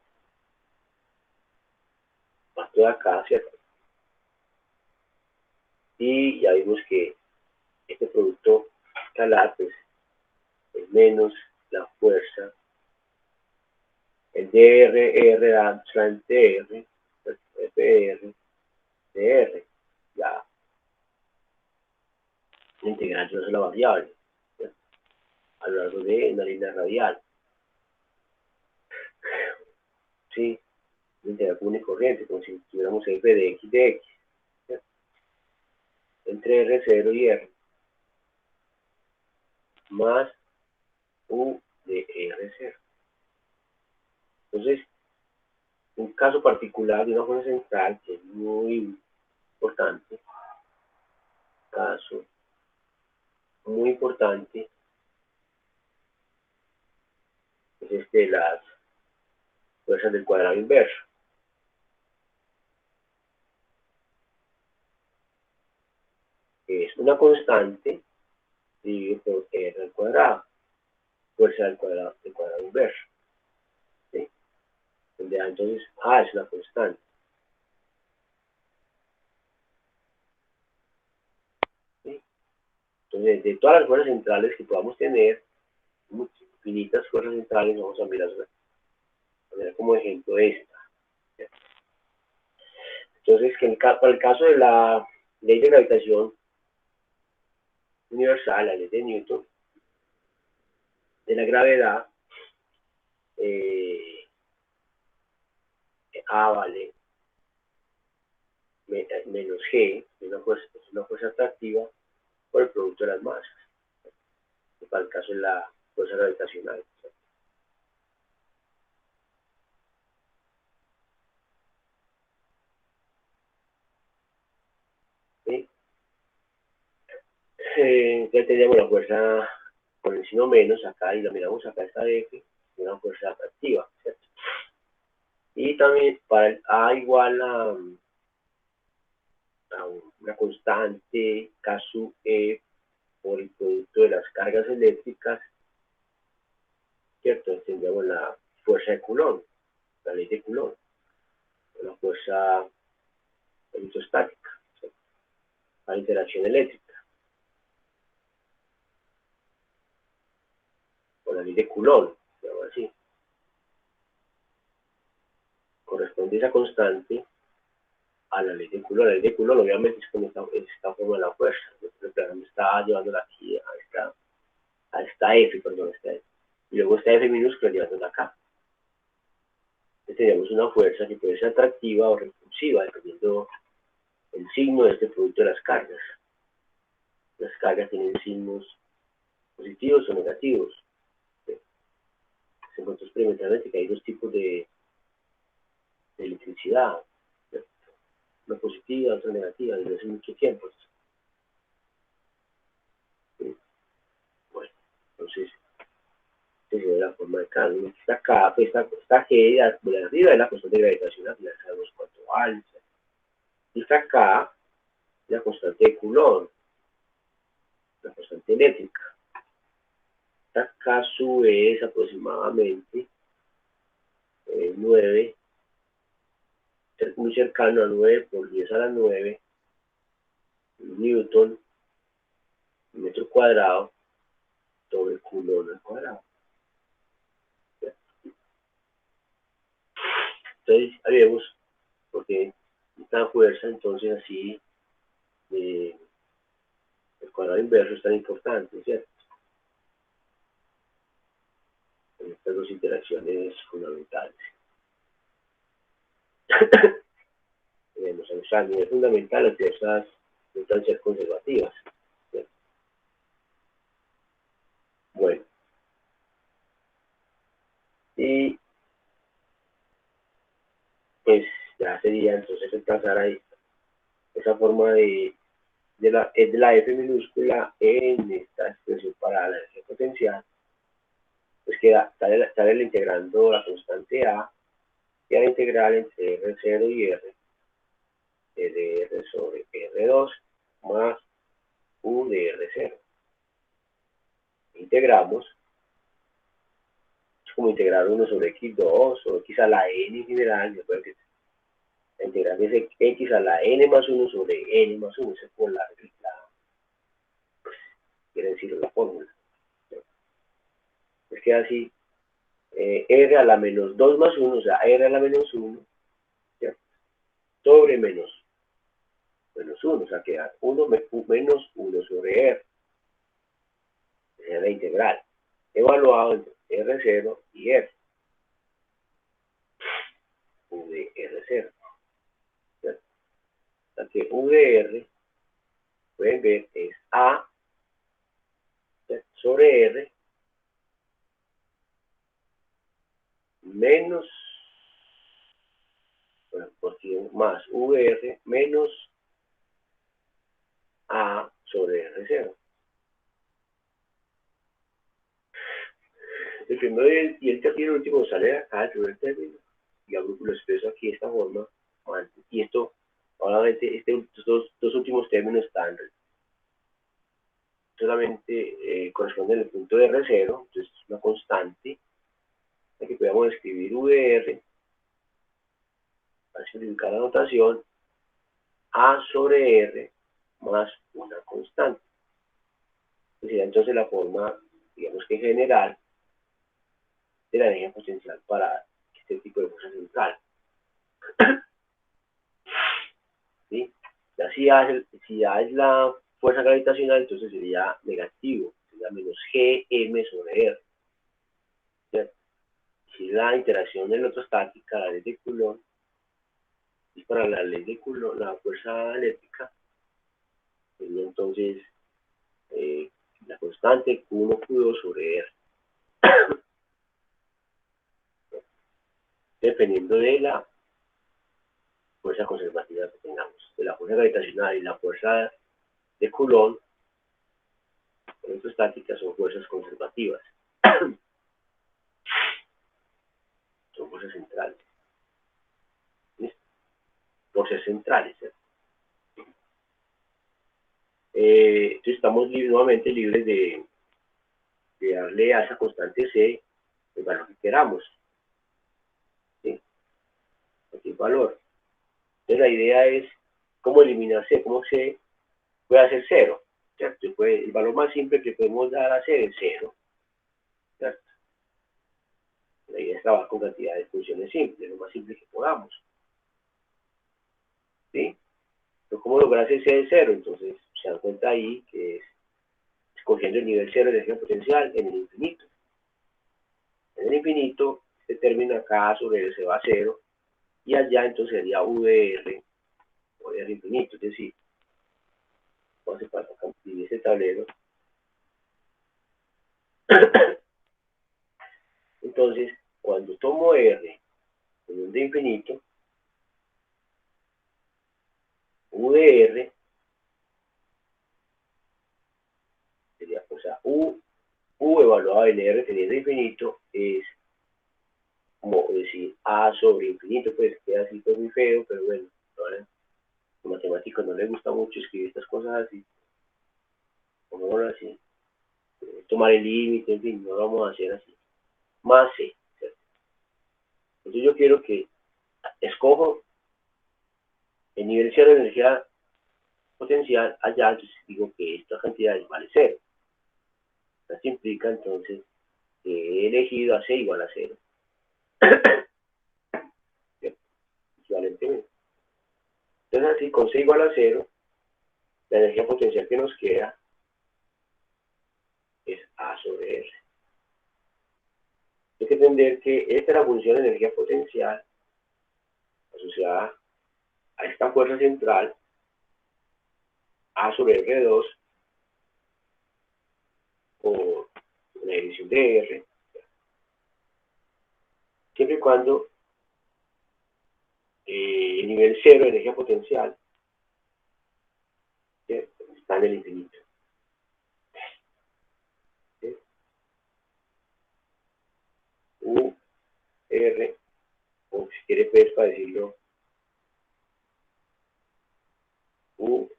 producto de acá, ¿cierto? Y ya vimos que este producto escalar pues, es menos la fuerza, el dr, da dr, fr, dr, ya la integración es la variable, ¿cierto? A lo largo de una línea radial. ¿Sí? Integral común y corriente, como si tuviéramos f de x de x, ¿cierto? Entre R0 y R, más U de R0. Entonces, un caso particular de una fuerza central que es muy importante, caso muy importante, es este de las fuerzas del cuadrado inverso. Que es una constante dividido por R al cuadrado, fuerza del cuadrado inverso. ¿Sí? Donde entonces A es una constante. ¿Sí? Entonces, de todas las fuerzas centrales que podamos tener, infinitas fuerzas centrales, vamos a mirar como ejemplo esta. ¿Cierto? Entonces, que para el caso de la ley de gravitación universal, la ley de Newton, de la gravedad, A vale menos G, es una fuerza atractiva por el producto de las masas, para el caso de la fuerza gravitacional. ¿Sí? Ya teníamos la fuerza con el signo menos acá y la miramos acá, esta F, una fuerza atractiva, ¿cierto? Y también para el A igual a una constante K sub E por el producto de las cargas eléctricas, ¿cierto? Tendríamos la fuerza de Coulomb, la ley de Coulomb, la fuerza electrostática, ¿cierto? La interacción eléctrica, o la ley de Coulomb, digamos así. Corresponde esa constante a la ley de Coulomb. La ley de Coulomb obviamente es como esta forma de la fuerza. Me está llevándola aquí a esta F, perdón, esta F. Y luego esta F minúscula llevándola acá. Entonces tenemos una fuerza que puede ser atractiva o repulsiva, dependiendo del signo de este producto de las cargas. Las cargas tienen signos positivos o negativos. Se encontró experimentalmente que hay dos tipos de electricidad, una positiva, otra negativa, desde hace mucho tiempo. ¿Sí? Bueno, entonces, esa es la forma de cambio. Esta K, pues esta G de arriba es la constante gravitacional, ya sabemos cuánto vale. Y esta K es la constante de Coulomb, la constante eléctrica. Esta K sub es aproximadamente 9, muy cercano a 9 por 10 a la 9 newton metro cuadrado sobre Coulomb al cuadrado. Entonces, ahí vemos porque esta fuerza, entonces, así, el cuadrado inverso es tan importante, ¿cierto? En estas dos interacciones fundamentales. Tenemos a nivel fundamental, las piezas necesitan ser conservativas, ¿cierto? Bueno, y pues ya sería entonces reemplazar ahí esa forma de la F minúscula en esta expresión para la energía potencial, pues queda, sale integrando la constante A, y a la integral entre R0 y R, de R sobre R2 más U de R0. Integramos, es como integrar 1 sobre X2 o X a la N en general, La integral es x a la n más 1 sobre n más 1, esa es por pues, quiere decir la fórmula. Es que así, r a la menos 2 más 1, o sea, r a la menos 1, ¿cierto? Sobre menos 1, o sea, queda 1 menos 1 sobre r. Esa es la integral. Evaluado entre R0 y R. U de R0. ¿Cierto? O sea que U de R, pueden ver, es A, ¿cierto?, sobre R menos, bueno, porque más U de R menos A sobre R0. El primero y el tercero último sale acá, el primer término, y lo expreso aquí de esta forma, y esto, obviamente, estos dos últimos términos están solamente corresponden al punto de R0, entonces es una constante, de que podamos escribir U de R, para simplificar la notación, A sobre R más una constante. Sería entonces la forma, digamos que general, de la energía potencial para este tipo de fuerza central. ¿Sí? Ya si ya es la fuerza gravitacional, entonces sería negativo, sería menos Gm sobre R. ¿Cierto? Si la interacción electrostática, la ley de Coulomb, y para la ley de Coulomb, la fuerza eléctrica, sería entonces la constante Q1, Q2 sobre R. Dependiendo de la fuerza conservativa que tengamos, de la fuerza gravitacional y la fuerza de Coulomb, electrostáticas son fuerzas conservativas. Son fuerzas centrales. ¿Listo? Fuerzas centrales. Entonces estamos nuevamente libres de darle a esa constante C el valor que queramos. ¿Sí? Cualquier valor. Entonces la idea es cómo eliminar C, cómo C puede hacer 0. ¿Cierto? El valor más simple que podemos dar a C es 0. ¿Cierto? La idea es trabajar con cantidad de funciones simples, lo más simple que podamos. ¿Sí? Pero ¿cómo lograr ese C de 0? Entonces se dan cuenta ahí que es escogiendo el nivel 0 de energía potencial en el infinito. En el infinito, este término acá sobre R se va a 0, y allá entonces sería U de R, o de R infinito, es decir, vamos a pasar acá en ese tablero. Entonces, cuando tomo R en un de infinito, U de R sería, o sea, U evaluado en R teniendo infinito es como decir A sobre infinito, pues queda así pues muy feo, pero bueno, ¿vale? A los matemáticos no les gusta mucho escribir estas cosas así, como así, tomar el límite, en fin, no lo vamos a hacer así. Más C, ¿cierto? Entonces yo quiero que escojo el nivel 0 de energía potencial allá, entonces digo que esta cantidad vale 0. Esto implica entonces que he elegido a C igual a 0. Equivalentemente. Entonces así, con C igual a 0, la energía potencial que nos queda es A sobre R. Hay que entender que esta es la función de energía potencial asociada a esta fuerza central, A sobre R2, por la división de R, siempre y cuando el nivel 0 de energía potencial, ¿sí?, está en el infinito. ¿Sí? U, R, o si quiere pues para decirlo, U,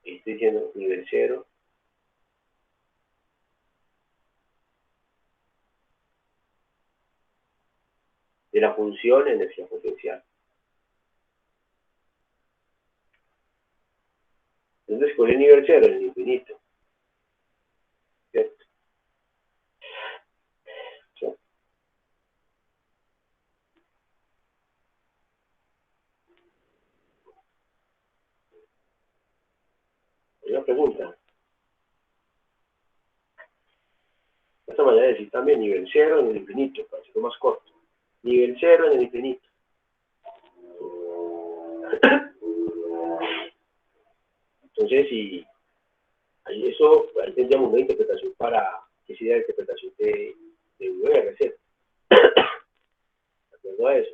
estoy diciendo nivel 0, de la función energía potencial. Entonces, con el nivel cero, el infinito. ¿Cierto? ¿Sí? Una pregunta. Esta manera de decir también nivel cero en el infinito, para hacerlo más corto. Nivel cero en el infinito. Entonces, si ahí eso, ahí tendríamos una interpretación para, que sería la interpretación de VR, ¿cierto? ¿De acuerdo a eso?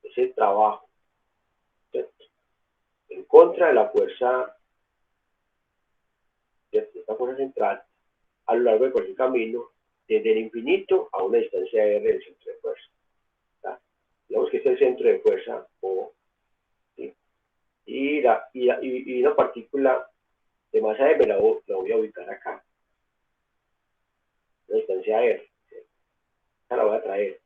Ese trabajo, ¿cierto? En contra de la fuerza, ¿cierto? Esta fuerza central, a lo largo de cualquier camino, desde el infinito a una distancia R del centro de fuerza. ¿Tá? Digamos que este es el centro de fuerza O, ¿sí? Y una partícula de masa M la voy a ubicar acá, la distancia R, ¿sí? Esta la voy a traer.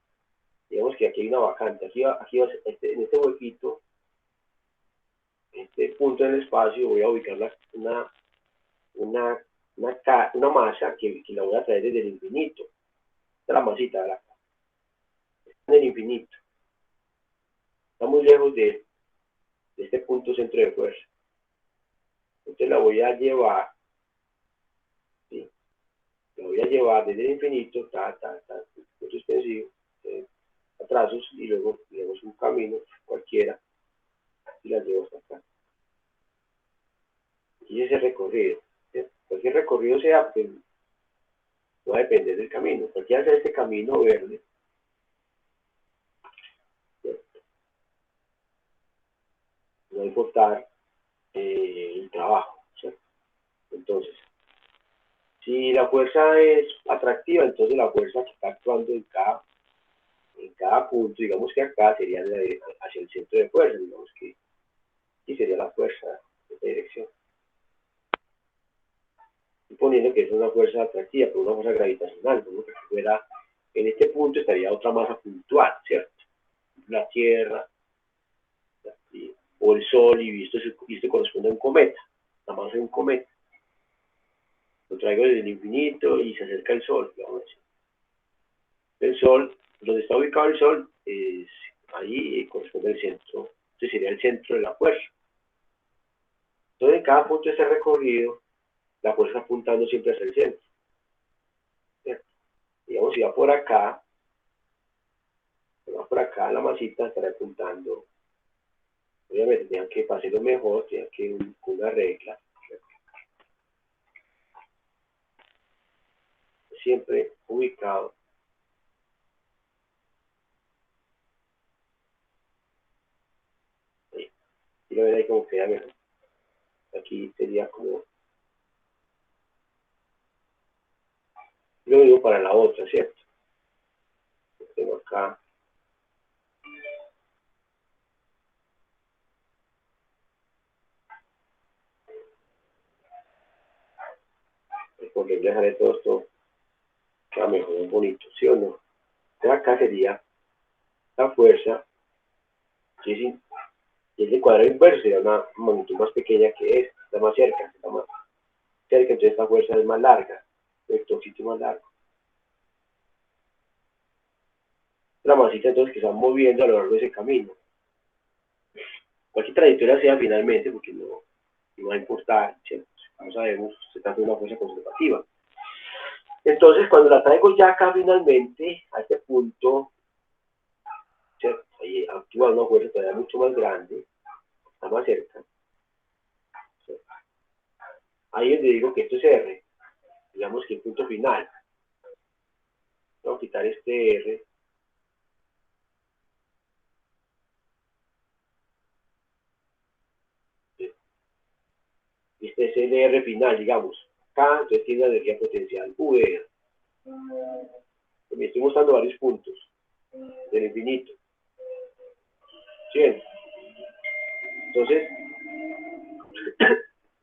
Digamos que aquí hay una vacante, aquí va en este huequito, este punto en el espacio, voy a ubicar una masa que la voy a traer desde el infinito. Esta es la masita, ¿verdad? Está en el infinito. Está muy lejos de este punto centro de fuerza. Entonces la voy a llevar, ¿sí? La voy a llevar desde el infinito, punto extensivo, a trazos, y luego tenemos un camino cualquiera y la llevo hasta acá. Y ese recorrido, ¿sí? Cualquier recorrido sea, pues, no va a depender del camino. Cualquiera sea este camino verde, ¿sí? No va a importar el trabajo, ¿sí? Entonces, si la fuerza es atractiva, entonces la fuerza que está actuando en cada punto, digamos que acá sería hacia el centro de fuerza, digamos que aquí sería la fuerza de esta dirección. Suponiendo que es una fuerza atractiva, pero una fuerza gravitacional, como que fuera en este punto estaría otra masa puntual, ¿cierto? La Tierra, ¿sí? O el Sol, y esto corresponde a un cometa, la masa de un cometa. Lo traigo desde el infinito y se acerca el Sol, digamos así. El Sol, donde está ubicado el Sol, es ahí corresponde al centro, este sería el centro de la fuerza. Entonces, en cada punto de ese recorrido, la fuerza apuntando siempre hacia el centro. ¿Cierto? Digamos, si va por acá, la masita estará apuntando. Obviamente, tengan que pasarlo mejor, tengan que una regla. ¿Cierto? Siempre ubicado. Ahí. Y lo ven ahí como queda mejor. Aquí sería como lo digo para la otra, ¿cierto? Tengo acá por dejaré todo esto queda mejor, bonito, ¿sí o no? Entonces acá sería la fuerza, ¿sí? Y el cuadrado inverso sería una magnitud más pequeña que esta, está más cerca, entonces esta fuerza es más larga, el vectorcito más largo. La masita entonces que se va moviendo a lo largo de ese camino. Cualquier trayectoria sea finalmente, porque no va a importar, ¿cierto? Como sabemos, se trata de una fuerza conservativa. Entonces, cuando la traigo ya acá finalmente, a este punto, ¿cierto? Ahí actúa una fuerza todavía mucho más grande, está más cerca. ¿Cierto? Ahí es donde digo que esto es R, digamos que el punto final. Voy a quitar este R. Este es el R final, digamos. Acá, entonces tiene la energía potencial VR. Me estoy mostrando varios puntos del infinito. ¿Sí? Entonces,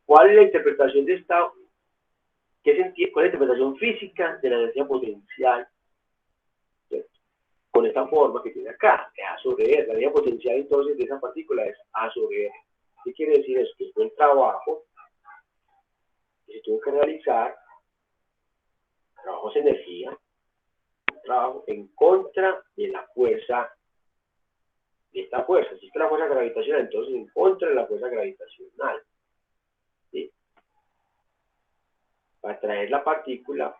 ¿cuál es la interpretación de esta? ¿Cuál es la interpretación física de la energía potencial? ¿Sí? con esta forma que tiene acá, A sobre R. La energía potencial entonces de esa partícula es A sobre R. ¿Qué quiere decir eso? Que fue el trabajo que se tuvo que realizar, trabajo es energía, un trabajo en contra de la fuerza, de esta fuerza. Si es que la fuerza gravitacional, entonces en contra de la fuerza gravitacional. ¿Sí? Para traer la partícula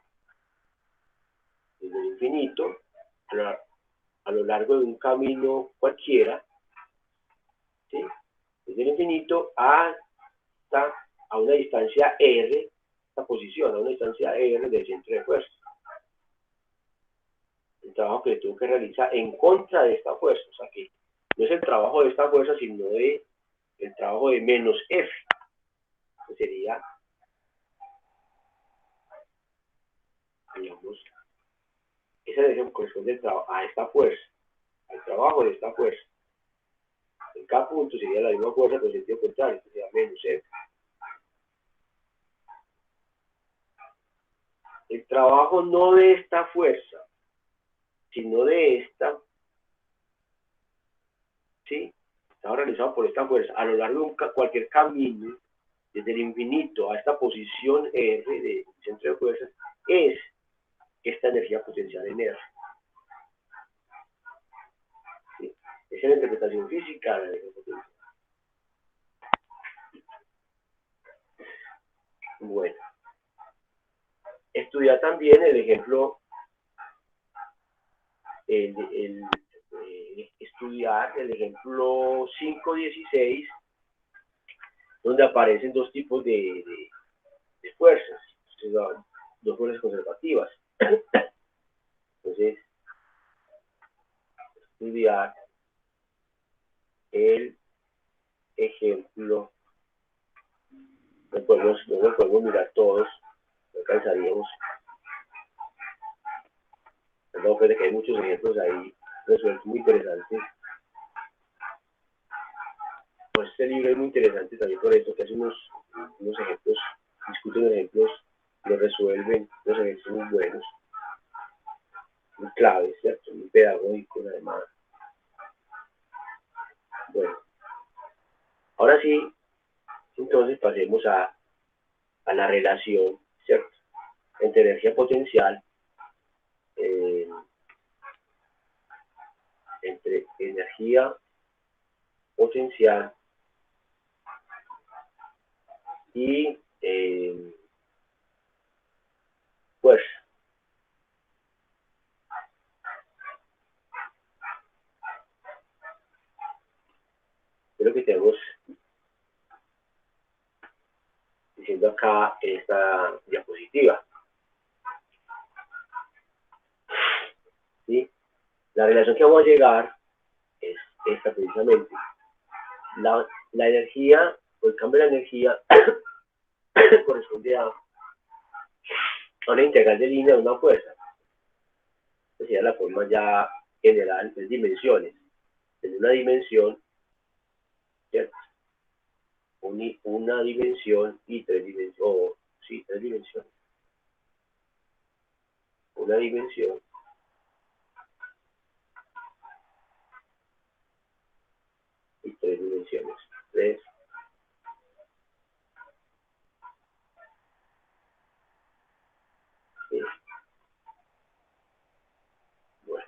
desde el infinito a lo largo de un camino cualquiera, ¿sí? Desde el infinito hasta a una distancia R, esta posición, a una distancia R del centro de fuerza. El trabajo que tuvo que realizar en contra de esta fuerza, o sea que no es el trabajo de esta fuerza, sino de el trabajo de menos F, que sería, digamos, esa energía corresponde a esta fuerza, al trabajo de esta fuerza. En cada punto sería la misma fuerza, pero en sentido contrario, que sería menos F. El trabajo no de esta fuerza, sino de esta, ¿sí? Estaba realizado por esta fuerza a lo largo de cualquier camino, desde el infinito a esta posición R de centro de fuerzas, es esta energía potencial en R. ¿Sí? Esa es la interpretación física de la energía potencial. Bueno, estudiar también el ejemplo, estudiar el ejemplo 5.16, donde aparecen dos tipos de fuerzas, dos fuerzas conservativas. Entonces, estudiar el ejemplo, no podemos mirar todos, no alcanzaríamos. Perdón, pues, que hay muchos ejemplos ahí resueltos muy interesantes. Pues este libro es muy interesante también por esto, que hace unos ejemplos, discuten ejemplos, lo resuelven, los ejemplos muy buenos, muy claves, ¿cierto? Muy pedagógicos además. Bueno, ahora sí, entonces pasemos a la relación, ¿cierto? Entre energía potencial, entre energía potencial y fuerza. Creo que tenemos diciendo acá en esta diapositiva. ¿Sí? La relación que vamos a llegar es esta precisamente. La energía, o el cambio de la energía, corresponde a una integral de línea de una fuerza. Esa sería la forma ya general, 3 dimensiones. En una dimensión, ¿cierto? Una dimensión y 3 dimensiones, o sí, 3 dimensiones. Una dimensión y 3 dimensiones. 3. Sí. Bueno.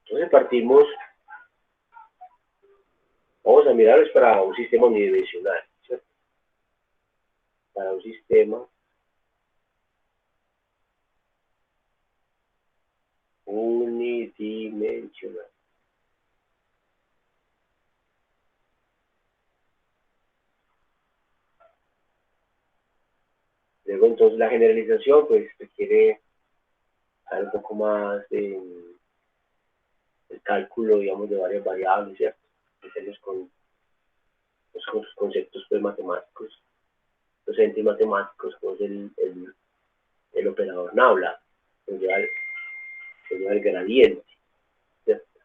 Entonces partimos, vamos a mirarlos para un sistema unidimensional, ¿cierto? Para un sistema unidimensional. Luego entonces la generalización pues requiere saber un poco más de el cálculo, digamos, de varias variables, ¿cierto? Hacerlos con los conceptos pues, matemáticos, los entes matemáticos, como es el operador Nabla, que lleva el gradiente, ¿cierto?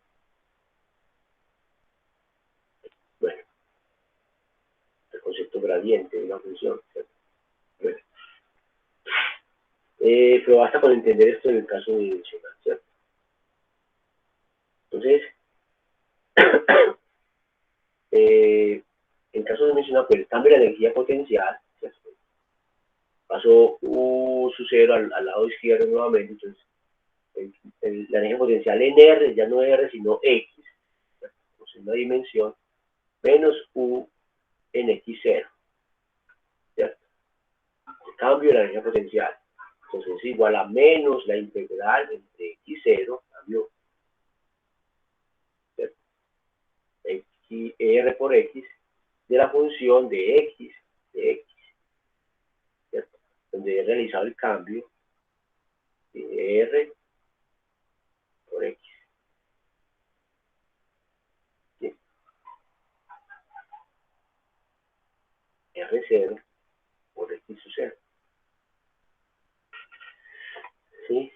Bueno, el concepto gradiente de una función, ¿cierto? Bueno. Pero basta con entender esto en el caso unidimensional, ¿cierto? Entonces, en caso unidimensional, pues el cambio de la energía potencial, ¿cierto? Pasó U sub 0 al lado izquierdo nuevamente, entonces la energía potencial en R, ya no R, sino X, ¿cierto? Pues en una dimensión, menos U en X0, ¿cierto? El cambio de la energía potencial. Entonces es igual a menos la integral entre X0, cambio, ¿cierto? R por X, de la función de X, ¿cierto? Donde he realizado el cambio de R por X. ¿Sí? R0 por X sub 0. ¿Sí?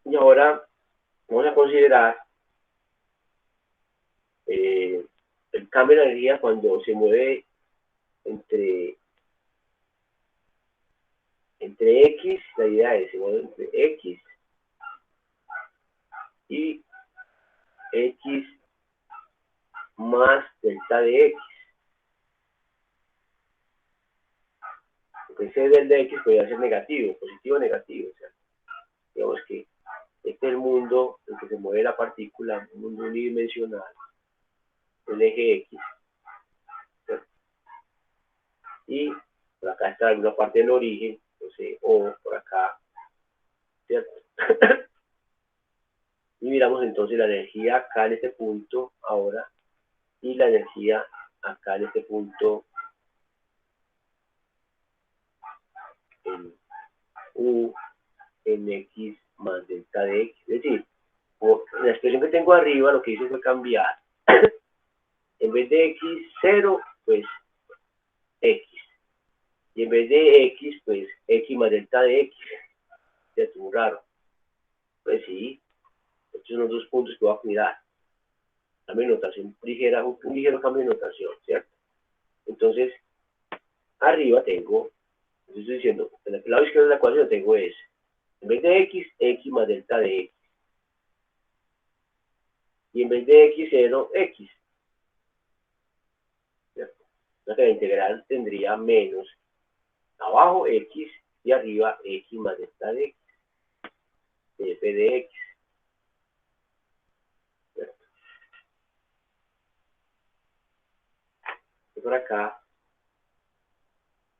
Y ahora vamos a considerar el cambio de energía cuando se mueve entre X, la idea es se mueve entre X y X más delta de X. Porque ese delta de X podría ser negativo, positivo o negativo. O sea, digamos que este es el mundo en que se mueve la partícula, un mundo unidimensional, el eje X, ¿cierto? Y por acá está alguna parte del origen, entonces O por acá, ¿cierto? Y miramos entonces la energía acá en este punto ahora y la energía acá en este punto en U en X más delta de X. Es decir, la expresión que tengo arriba lo que hice fue cambiar en vez de X0 pues X y en vez de X pues X más delta de X. Es muy raro. Pues sí, estos son los dos puntos que voy a cuidar. Cambio de notación ligera, un ligero cambio de notación, ¿cierto? Entonces, arriba tengo, estoy diciendo, en el lado izquierdo de la ecuación tengo es, en vez de X, X más delta de X. Y en vez de X0, X. ¿Cierto? Entonces la integral tendría menos abajo X y arriba X más delta de X. De f de X. ¿Cierto? Y por acá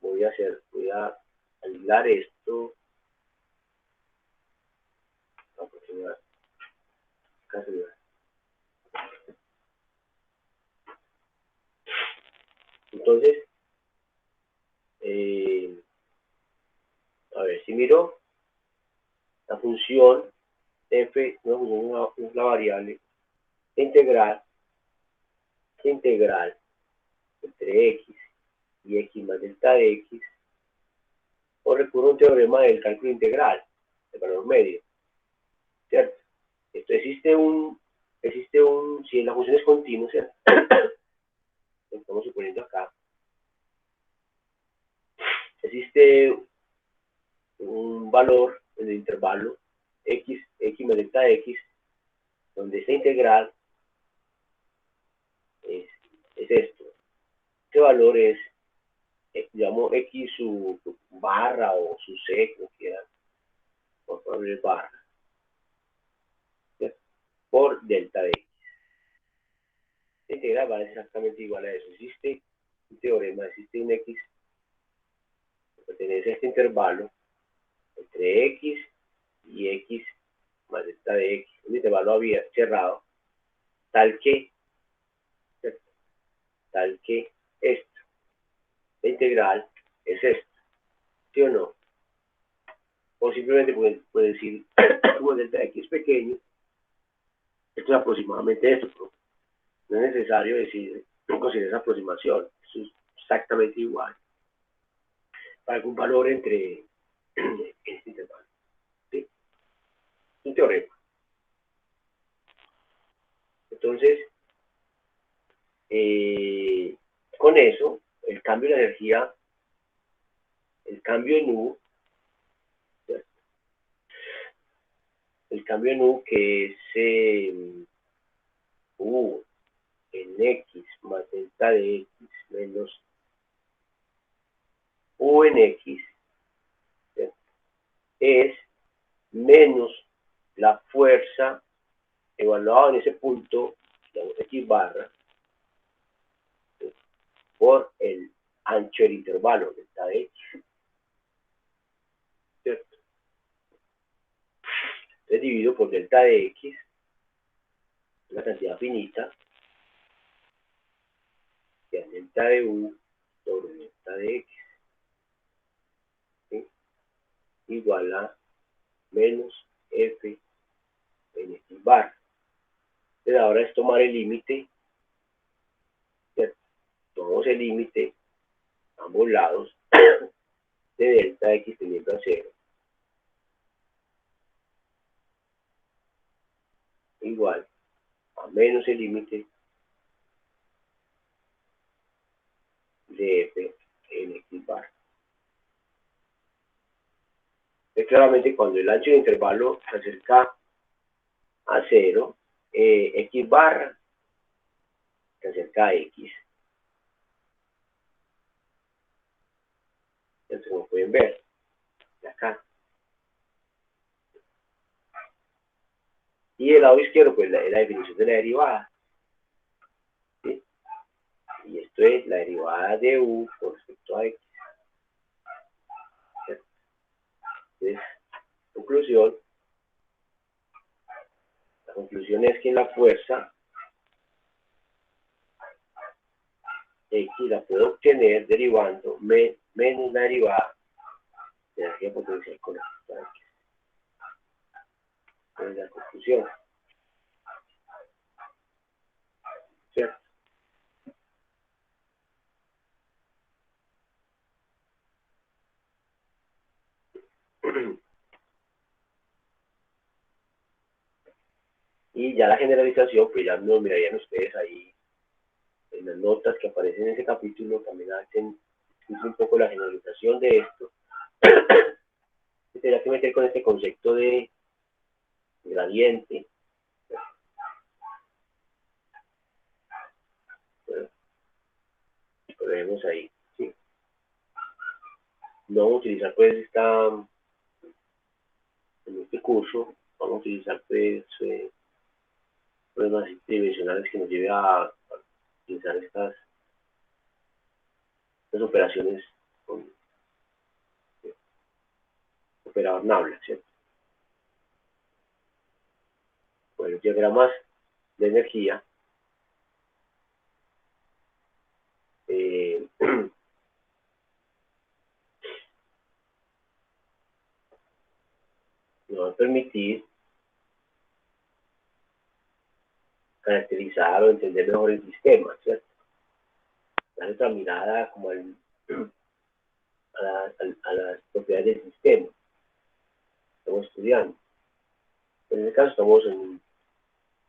voy a aislar esto. Entonces, a ver, si miro la función f, una la variable integral entre x y x más delta de x, o recurro a un teorema del cálculo integral, de valor medio, ¿cierto? Esto si la función es continua, ¿cierto? Estamos suponiendo acá, existe un valor en el intervalo x más delta de x, donde esta integral es esto. Este valor es, digamos, x su barra o su c, como quieran, por poner barra, ¿cierto? Por delta de x. La integral va a ser exactamente igual a eso. Existe un teorema, existe un x que pertenece a este intervalo entre x y x más delta de x, un intervalo abierto, cerrado, tal que esto, la integral es esto, ¿sí o no? O simplemente pueden decir, como delta de x pequeño, esto es aproximadamente esto, pero no es necesario decir, no considerar esa aproximación, eso es exactamente igual, para algún valor entre este intervalo, ¿sí? Un teorema. Entonces, con eso, el cambio de energía cambio en U, ¿cierto? El cambio en U que es U en X más delta de X menos U en X, ¿cierto? Es menos la fuerza evaluada en ese punto, digamos X barra, ¿sí? Por el ancho del intervalo, delta de X, ¿cierto? Entonces divido por delta de X, una cantidad finita, que es delta de U sobre delta de X, ¿sí? Igual a menos F en X bar. Entonces ahora es tomar el límite, ¿cierto? Tomamos el límite a ambos lados de delta X teniendo a 0, igual a menos el límite de F en X bar. Entonces, claramente cuando el ancho del intervalo se acerca a 0, X barra se acerca a X. Entonces, como pueden ver, de acá. Y del lado izquierdo, pues la definición de la derivada, ¿sí? Y esto es la derivada de U con respecto a X, ¿cierto? Entonces, conclusión, la conclusión es que en la fuerza X la puedo obtener derivando menos la derivada de la energía potencial con respecto a X. Esa es la conclusión, ¿cierto? Y ya la generalización, pues ya no mirarían ustedes ahí en las notas que aparecen en ese capítulo, también hacen un poco la generalización de esto. Tendría que meter con este concepto de gradiente. Bueno, lo vemos ahí, ¿sí? No vamos a utilizar pues en este curso, vamos a utilizar pues problemas tridimensionales que nos lleve a utilizar estas operaciones con operador Nabla, ¿cierto? Bueno, diagramas de energía. Nos va a permitir caracterizar o entender mejor el sistema, ¿cierto? Dar otra mirada como a las propiedades del sistema que estamos estudiando. En este caso estamos en un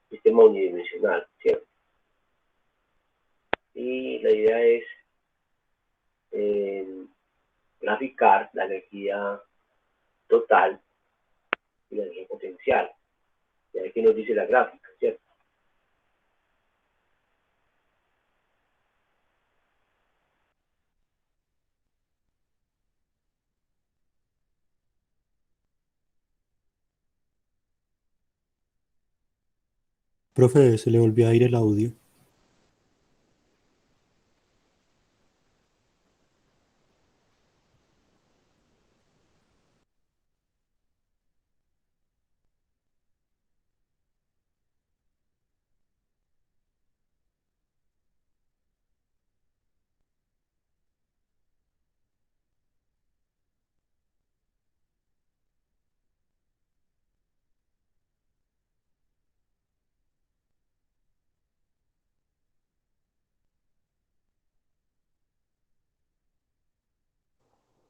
sistema unidimensional, ¿cierto? Y la idea es graficar la energía total y la energía potencial. Y aquí nos dice la gráfica, ¿cierto? Profe, se le volvió a ir el audio.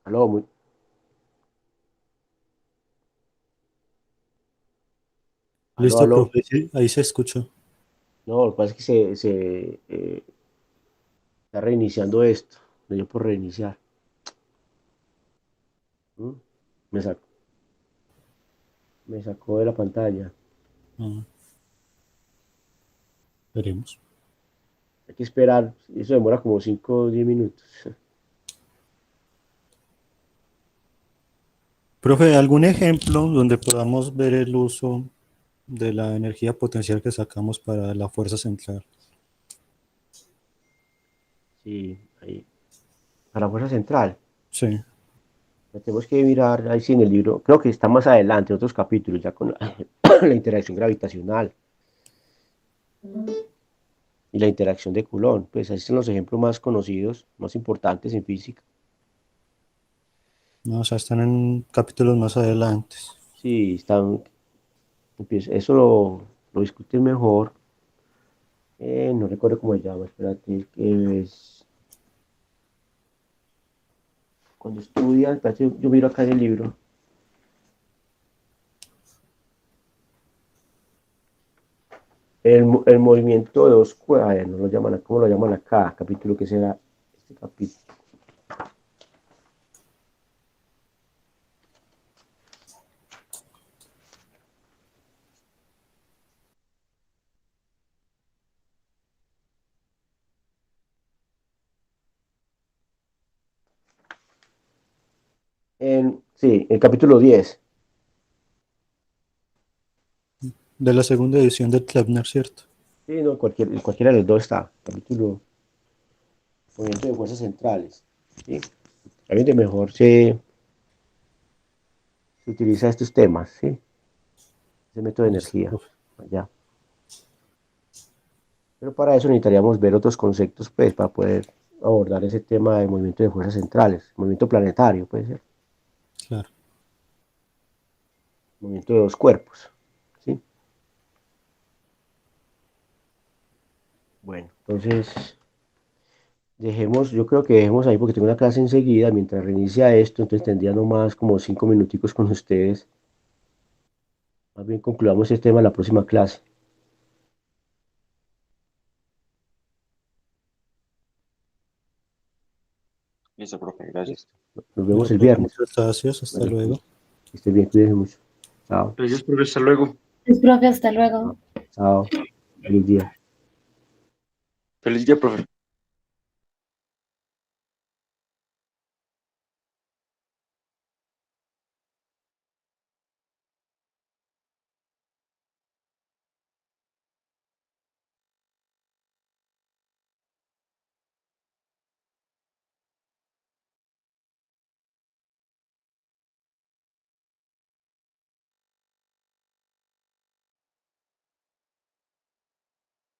Aló, muy... aló, Listo, aló. profe, sí, ahí se escuchó. No, lo que pasa es que está reiniciando esto. Me dio por reiniciar. ¿Mm? Me sacó, me sacó de la pantalla. Ah, veremos. Hay que esperar, eso demora como 5 o 10 minutos. Profe, ¿algún ejemplo donde podamos ver el uso de la energía potencial que sacamos para la fuerza central? Sí, ahí. Para la fuerza central. Sí, Tenemos que mirar ahí sí en el libro, creo que está más adelante, otros capítulos, ya con la interacción gravitacional y la interacción de Coulomb. Pues ahí están los ejemplos más conocidos, más importantes en física. no, o sea, están en capítulos más adelante. Sí, están, eso lo discuten mejor. No recuerdo cómo se llama, espérate, que es cuando estudian, espérate, yo miro acá en el libro. El movimiento de dos cuerdas, no lo llaman, ¿cómo lo llaman acá? Capítulo que será este capítulo. Sí, el capítulo 10. De la segunda edición de Klempner, ¿cierto? Sí, no, cualquiera de los dos está. Capítulo movimiento de fuerzas centrales. ¿Sí? Realmente mejor se utiliza estos temas, ¿sí? Ese método de Listo, energía. profe. Allá. Pero para eso necesitaríamos ver otros conceptos, pues, para poder abordar ese tema de movimiento de fuerzas centrales, movimiento planetario, puede ser, Claro. movimiento de dos cuerpos, ¿sí? Bueno, entonces dejemos, yo creo que dejemos ahí porque tengo una clase enseguida, mientras reinicia esto, entonces tendría nomás como 5 minuticos con ustedes. Más bien concluamos este tema en la próxima clase. Listo, profe, gracias. Nos Bueno, vemos el profe, viernes. muchas gracias. Hasta Bueno, luego. que estés bien, cuídense mucho. Chao. Gracias, profe, hasta luego. Pues, profe, hasta luego. Chao. Feliz día. Feliz día, profe.